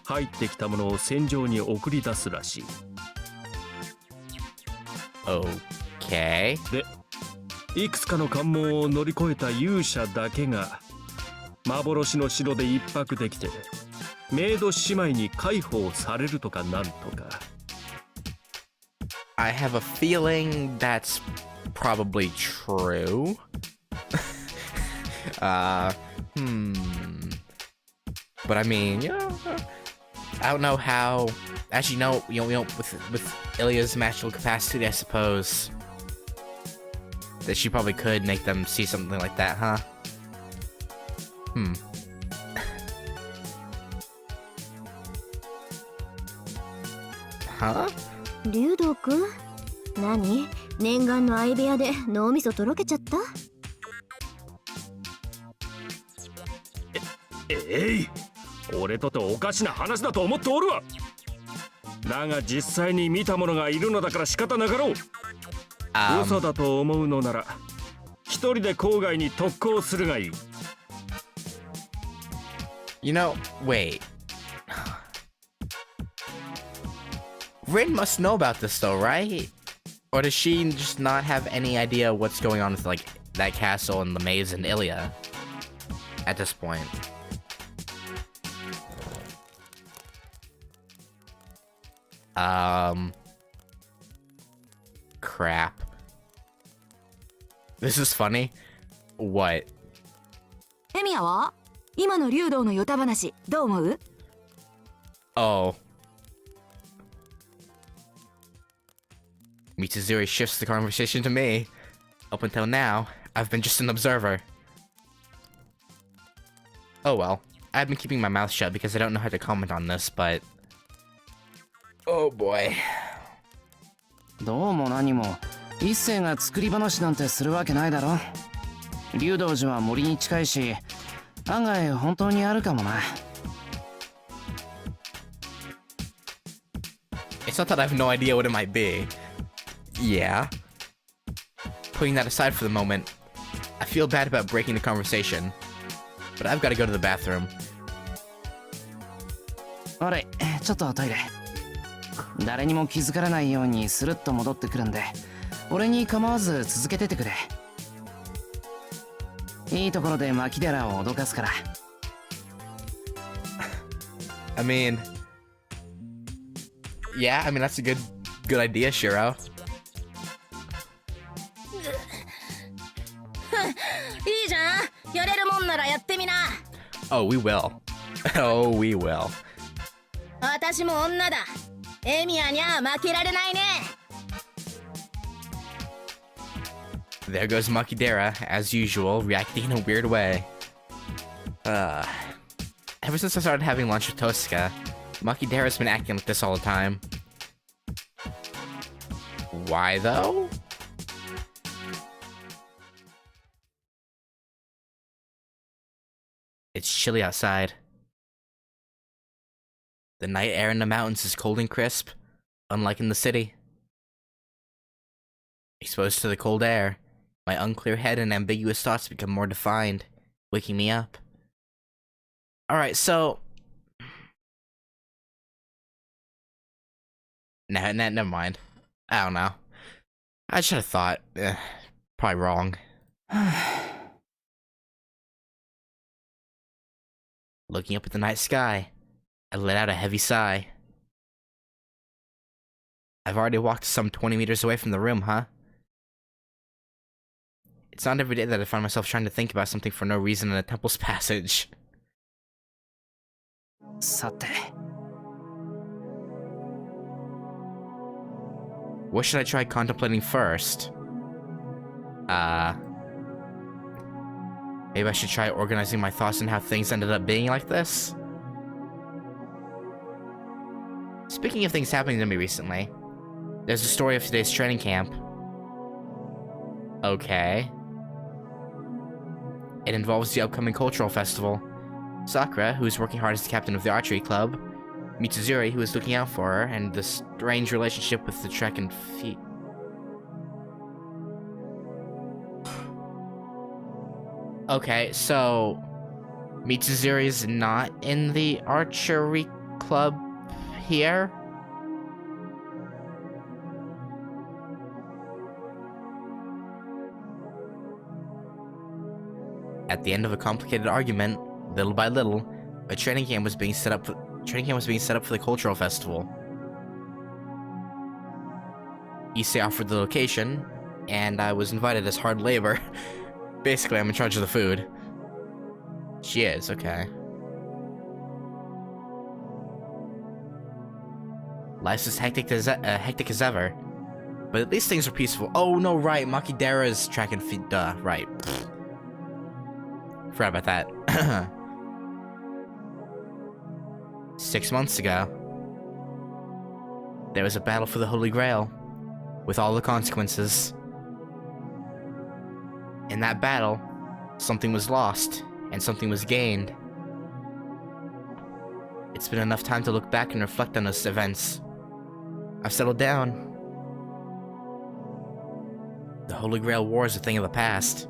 S7: 入ってきたものを戦場に送り出すらしい。
S1: Okay.
S7: で、いくつかの関門を乗り越えた勇者だけが幻の城で一泊できてメイド姉妹に解放されるとかなんとか。
S1: I have a feeling that's probably true. But I mean, you know, I don't know how. Actually, no, you know, with Ilya's magical capacity, I suppose that she probably could make them see something like that, huh? Huh?
S2: 竜道くん、何？念願の相部屋で脳みそとろけちゃった？
S7: 俺とておかしな話だと思っておるわ。だが実際に見た者がいるのだから仕方なかろう。嘘だと思うのなら一人で郊外に特攻するがいい。
S1: You know, wait. Rin must know about this though, right? Or does she just not have any idea what's going on with, like, that castle and the maze and Ilya at this point? Crap. This is funny. What?
S6: エミヤは今の竜道のヨタ話どう思う？
S1: Oh. Mitsuzuri shifts the conversation to me. Up until now, I've been just an observer. Oh well. I've been keeping my mouth shut because I don't know how to comment on this, but... Oh boy.
S8: どうも何も一星が作り話なんてするわけないだろ。竜道寺は森に近いし、案外本当にあるかもな。
S1: It's not that I have no idea what it might be. Yeah. Putting that aside for the moment, I feel bad about breaking the conversation, but I've got to go to the bathroom.
S8: あれ、ちょっとトイレ。誰にも気づからないようにスルッと戻ってくるんで、俺に構わず続けててくれ。いいところで牧寺を脅かすから。
S1: I mean, yeah, I mean that's a good idea, Shiro.
S4: いいじゃん。やれるもんならやってみな。
S1: Oh, we will. Oh, we will.
S4: 私も女だ。エミヤにゃ負けられないね。
S1: There goes Makidera, as usual, reacting in a weird way. Ever since I started having lunch with Tosca, Makidera's been acting like this all the time. Why though? It's chilly outside. The night air in the mountains is cold and crisp, unlike in the city. Exposed to the cold air, my unclear head and ambiguous thoughts become more defined, waking me up. Alright, so... Nah, never mind. I don't know. I should have thought. Probably wrong. Looking up at the night sky, I let out a heavy sigh. I've already walked some 20 meters away from the room, huh? It's not every day that I find myself trying to think about something for no reason in a temple's passage.
S8: さて。
S1: What should I try contemplating first? Maybe I should try organizing my thoughts and how things ended up being like this? Speaking of things happening to me recently, there's the story of today's training camp. Okay. It involves the upcoming cultural festival. Sakura, who is working hard as the captain of the archery club, Mitsuzuri, who is looking out for her, and the strange relationship with the track and field. Okay, so... Mitsuzuri's not in the archery club here? At the end of a complicated argument, little by little, a training camp was being set up for the cultural festival. Issei offered the location, and I was invited as hard labor. Basically, I'm in charge of the food. She is, okay. Life's as hectic as ever. But at least things are peaceful. Oh, no, right. Makidera's track and field. Duh, right. Forgot about that. 6 months ago, there was a battle for the Holy Grail, with all the consequences. In that battle, something was lost, and something was gained. It's been enough time to look back and reflect on those events. I've settled down. The Holy Grail War is a thing of the past.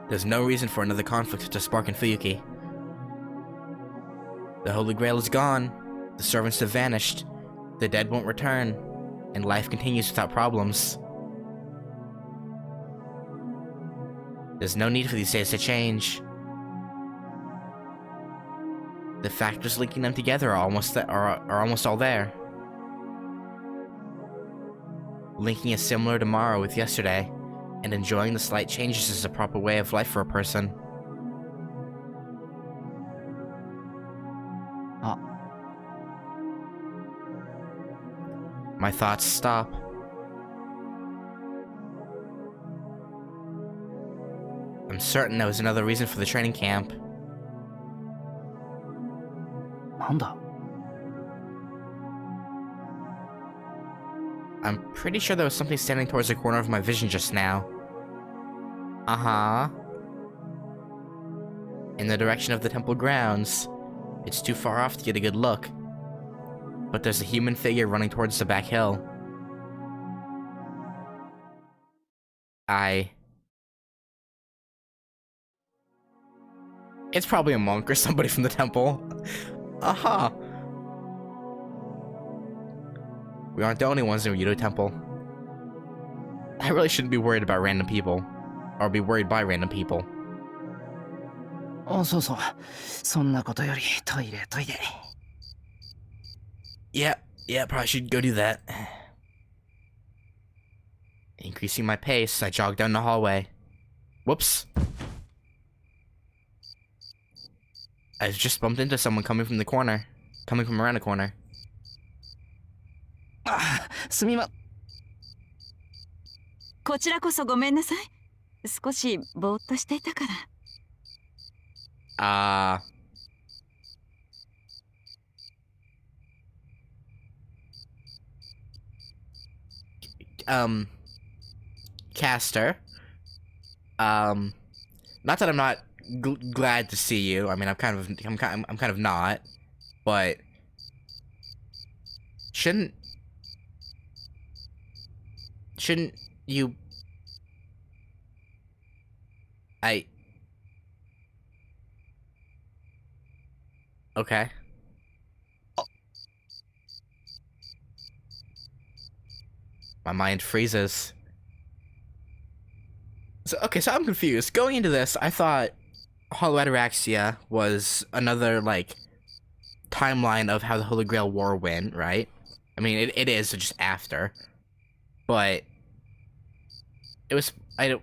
S1: There's no reason for another conflict to spark in Fuyuki. The Holy Grail is gone, the servants have vanished, the dead won't return, and life continues without problems. There's no need for these days to change. The factors linking them together are almost all there. Linking a similar tomorrow with yesterday, and enjoying the slight changes is a proper way of life for a person. My thoughts stop. I'm certain there was another reason for the training camp.
S8: なんだ
S1: I'm pretty sure there was something standing towards the corner of my vision just now. Uh-huh. In the direction of the temple grounds. It's too far off to get a good look. But there's a human figure running towards the back hill. It's probably a monk or somebody from the temple. Aha! We aren't the only ones in Ryudo Temple. I really shouldn't be worried about random people. Or be worried by random people.
S8: あ、そうそう。そんなことよりトイレ。
S1: Yeah, probably should go do that. Increasing my pace, I jog down the hallway. Whoops. I've just bumped into someone coming from around the corner.
S8: あ、すみま。
S6: こちらこそごめんなさい。少しぼーっとしていたから。
S1: Caster. Not that I'm not glad to see you. I mean, I'm kind of not, but shouldn't you? Okay. My mind freezes. So I'm confused. Going into this, I thought Hollow Ataraxia was another, like, timeline of how the Holy Grail War went, right? I mean, it is just after. But it was, I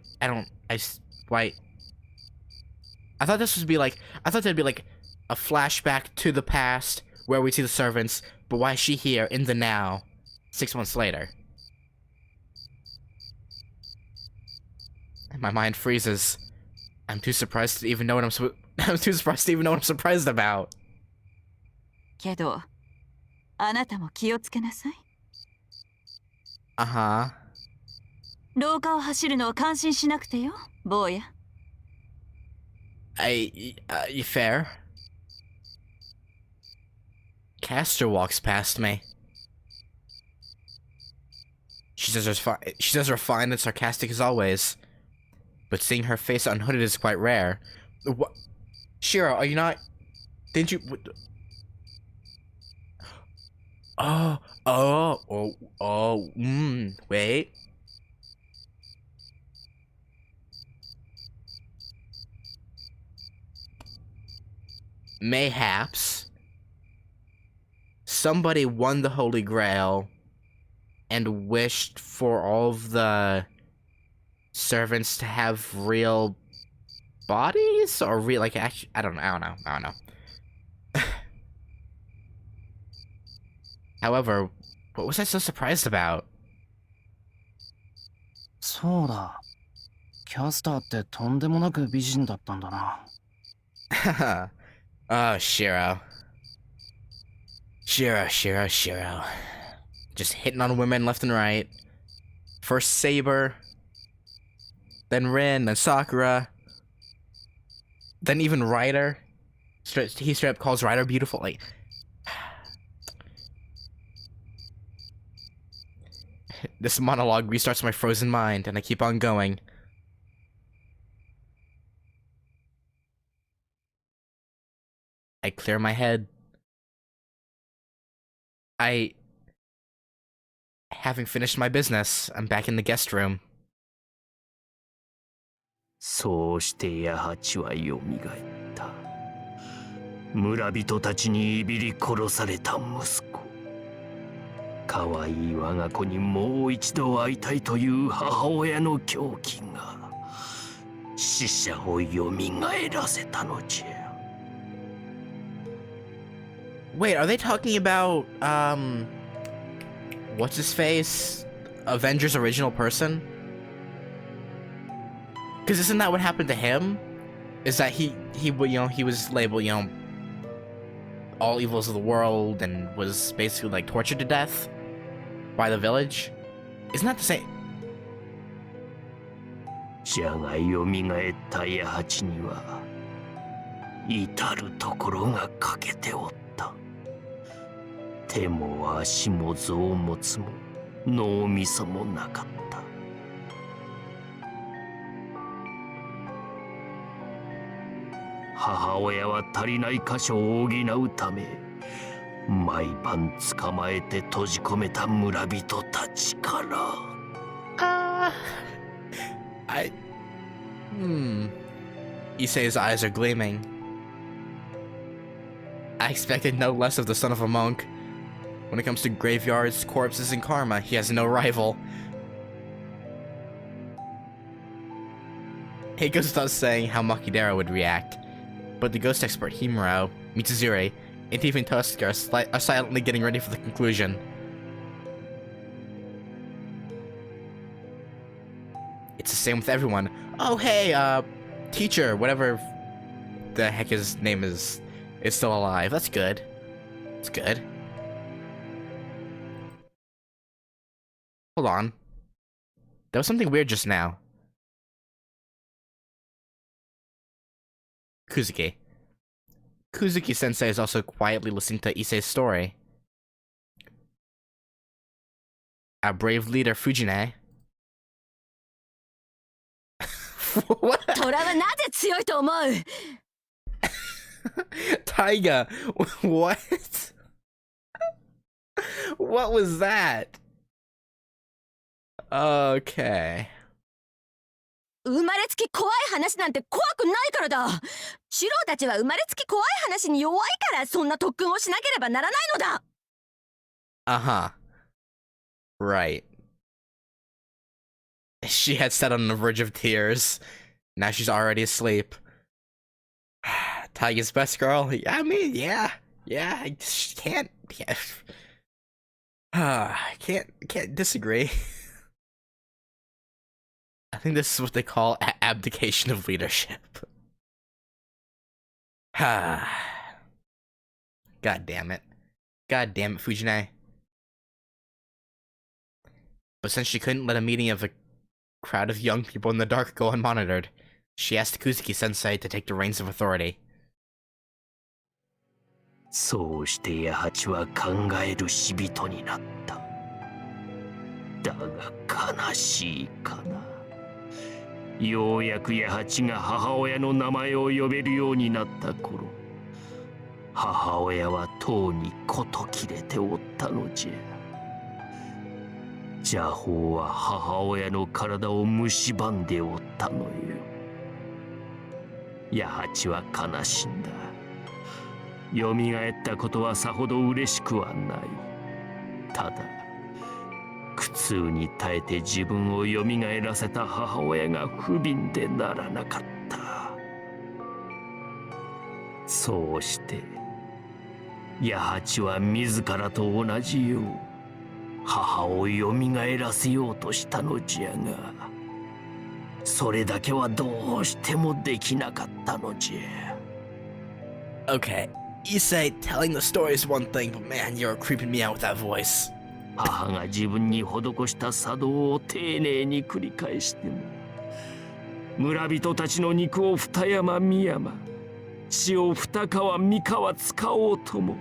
S1: thought this would be like, I thought there'd be like a flashback to the past where we see the servants, but why is she here in the now, 6 months later? And my mind freezes. I'm too surprised to even know what I'm too surprised to even know what I'm surprised about.
S6: けど、あなたも気をつけなさい。
S1: Uh-huh.
S6: 廊下を走るのは感心しなくてよ、坊や。
S1: You fair? Caster walks past me. She says her fine and sarcastic as always. but seeing her face unhooded is quite rare. What? Shiro, are you not? Didn't you? Wait. Mayhaps somebody won the Holy Grail and wished for all of the servants to have real bodies, or real, like, actually, I don't know. However, what was I so surprised about?
S8: そうだ。キャスターってとんでもなく美人だったんだな。
S1: Oh, Shiro. Shiro. Just hitting on women left and right. First Saber, then Rin, then Sakura, then even Ryder. He straight up calls Ryder beautiful. Like, this monologue restarts my frozen mind, and I keep on going. I clear my head. Having finished my business, I'm back in the guest room.
S7: そうして八八はよみがえった。村人たちにいびり殺された息子。可愛い我が子にもう一度会いたいという母親の狂気が死者をよみがえらせたのじゃ。
S1: Wait, are they talking about, what's his face? Avengers original person? Because isn't that what happened to him? Is that he was labeled, all evils of the world, and was basically, like, tortured to death by the village? Isn't that the same?
S7: じゃがよみがえった八八には至るところが欠けておった。手も足も臓物も脳みそもなかった。母親は足りない箇所を補うため毎晩捕まえて閉じ込めた村人たちから。
S1: Issei's eyes are gleaming. I expected no less of the son of a monk. When it comes to graveyards, corpses, and karma, he has no rival. It goes without saying how Makidera would react, but the ghost expert Himuro, Mitsuzure, and even Tosuke are silently getting ready for the conclusion. It's the same with everyone. Oh hey, teacher, whatever the heck his name is still alive. That's good. That's good. Hold on. There was something weird just now. Kuzuki. Kuzuki-sensei is also quietly listening to Issei's story. Our brave leader, Fujine. What?
S6: 虎はなぜ強いと思う
S1: Taiga, what? What was that? Okay.
S6: 生まれつき怖い話なんて怖くないからだ。シローたちは生まれつき怖い話に弱いからそんな特訓をしなければならないのだ。
S1: Uh-huh. Right. She had sat on the verge of tears. Now she's already asleep. Taiga's best girl? I mean, yeah. I just can't disagree. I think this is what they call abdication of leadership. God damn it. God damn it, Fujine. But since she couldn't let a meeting of a crowd of young people in the dark go unmonitored, she asked Kuzuki-sensei to take the reins of authority.
S7: そうして八八は考える死人になった。だが悲しいかな。ようやく八八が母親の名前を呼べるようになった頃、母親はとうにこと切れておったのじゃ。邪法は母親の体を蝕んでおったのよ。八八は悲しんだ。よみがえったことはさほど嬉しくはない。ただ苦痛に耐えて自分をよみがえらせた母親が不憫でならなかった。そうして八八は自らと同じよう母をよみがえらせようとしたのじゃが、それだけはどうしてもできなかったのじゃ。
S1: Okay, you say telling the story is one thing, but man, you're creeping me out with that voice.
S7: 母が自分に施した茶道を丁寧に繰り返しても、村人たちの肉を二山三山、血を二川三川使おうとも、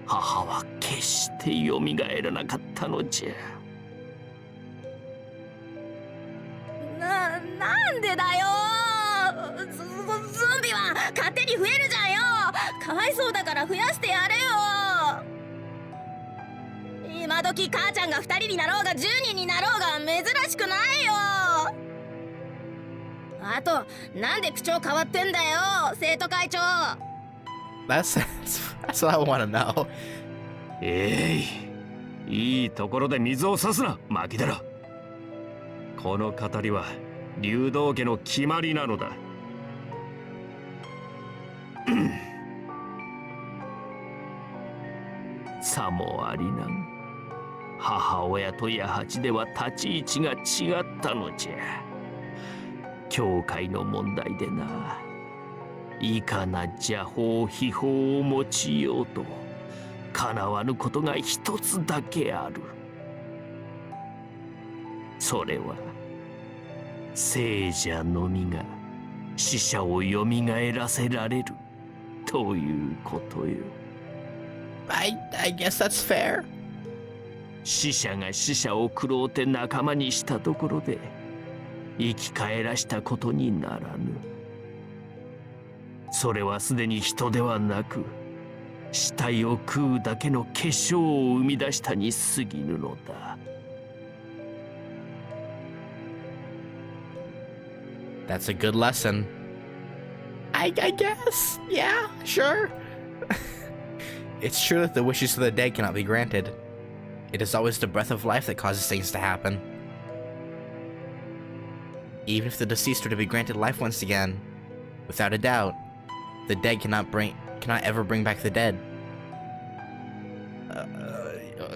S7: 母は決してよみがえらなかったのじゃ。
S4: なんでだよ。ゾンビは勝手に増えるじゃんよ。かわいそうだから増やしてやれよ。今時母ちゃんが2人になろうが10人になろうが珍しくないよ。あとなんで口調変わってんだよ、生徒会長。
S1: That's what I want to know.
S7: いいところで水を差すな、負けだら。この語りは竜道家の決まりなのだ。さもありなん。母親と八八では立ち位置が違ったのじゃ。教会の問題でな、いかな邪法秘法を用いようと叶わぬことが一つだけある。それは聖者のみが死者をよみがえらせられるということよ。
S1: I guess that's fair.
S7: 死者が死者を食ろうて仲間にしたところで生き返らしたことにならぬ。それはすでに人ではなく死体を食うだけの結晶を生み出したに過ぎぬのだ。
S1: That's a good lesson. I guess. Yeah, sure. It's true that the wishes of the dead cannot be granted. It is always the breath of life that causes things to happen. Even if the deceased were to be granted life once again, without a doubt, the dead cannot ever bring back the dead.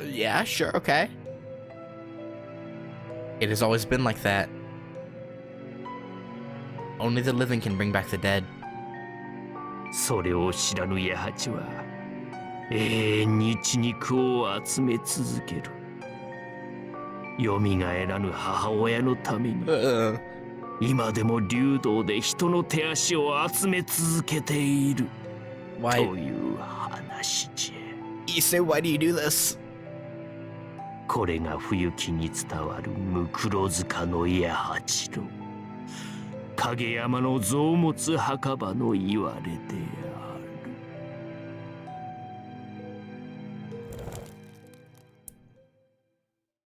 S1: Yeah, sure, okay. It has always been like that. Only the living can bring back the dead.
S7: それを知らぬ八八は永遠に血肉を集め続ける。よみがえらぬ母親のために、今でも竜道で人の手足を集め続けているという話じゃ。
S1: You say, why do you do this?
S7: これが冬木に伝わるムクロ塚の八八の影山の臓物墓場の言われである。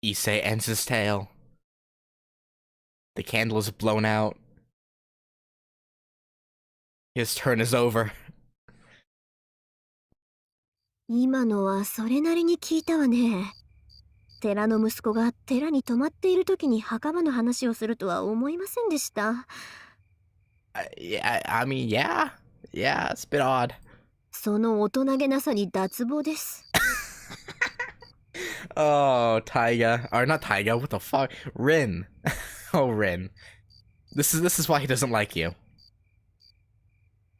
S1: Issei ends his tale. The candle is blown out. His turn is over.
S2: 今のはそれなりに聞いたわね。寺の息子が寺に泊まっている時に墓場の話をするとは思いませんでした。
S1: I mean, yeah, it's a bit odd.
S2: その大人げなさに脱帽です。
S1: Oh, Taiga. Or not Taiga, what the fuck? Rin. Oh, Rin. This is why he doesn't like you.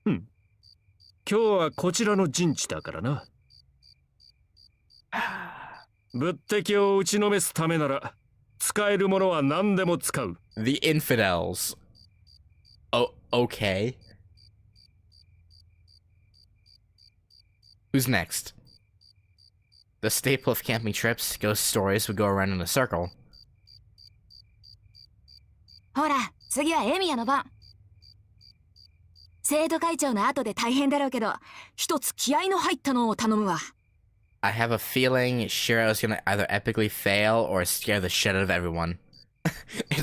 S7: 今日はこちらの陣地だからな。仏敵を打ちのめすためなら使えるものは何でも使う。
S1: The infidels. Oh, okay. Who's next? The staple of camping trips, ghost stories would go around in a circle.
S6: ほら次はエミヤの番。生徒会長の後で大変だろうけど、一つ気合の入ったのを頼むわ。
S1: I have a feeling Shiro's gonna either epically fail or scare the shit out of everyone.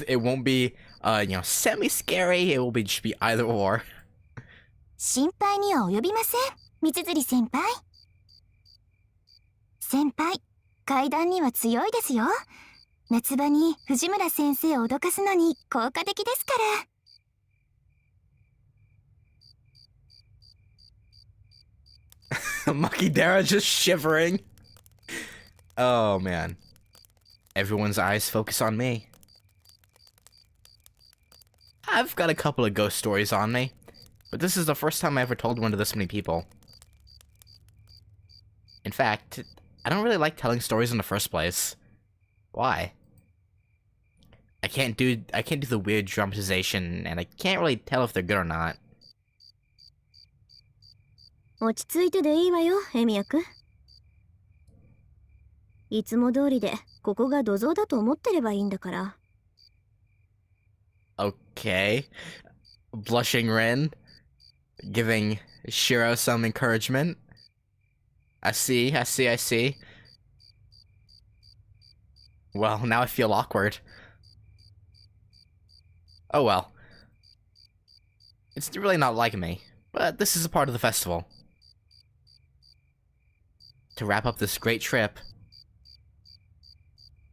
S1: It won't be, semi-scary. It will be just be either or.
S2: 心配には及びません、三辻先輩。先輩、階段には強いですよ。夏場に藤村先生を脅かすのに効果的ですから。
S1: Makidera just shivering. Oh man. Everyone's eyes focus on me. I've got a couple of ghost stories on me, but this is the first time I ever told one to this many people. In fact, I don't really like telling stories in the first place. Why? I can't do the weird dramatization, and I can't really tell if they're good or not.
S2: 落ち着いてでいいわよ、エミヤくん。いつも通りでここが土蔵だと思ってればいいんだから。
S1: Okay. Blushing Rin, giving Shiro some encouragement. I see. Well, now I feel awkward. Oh well. It's really not like me, but this is a part of the festival. To wrap up this great trip.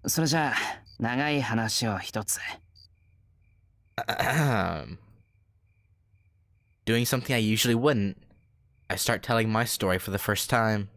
S8: それじゃあ長い話を一つ。
S1: Doing something I usually wouldn't. I start telling my story for the first time.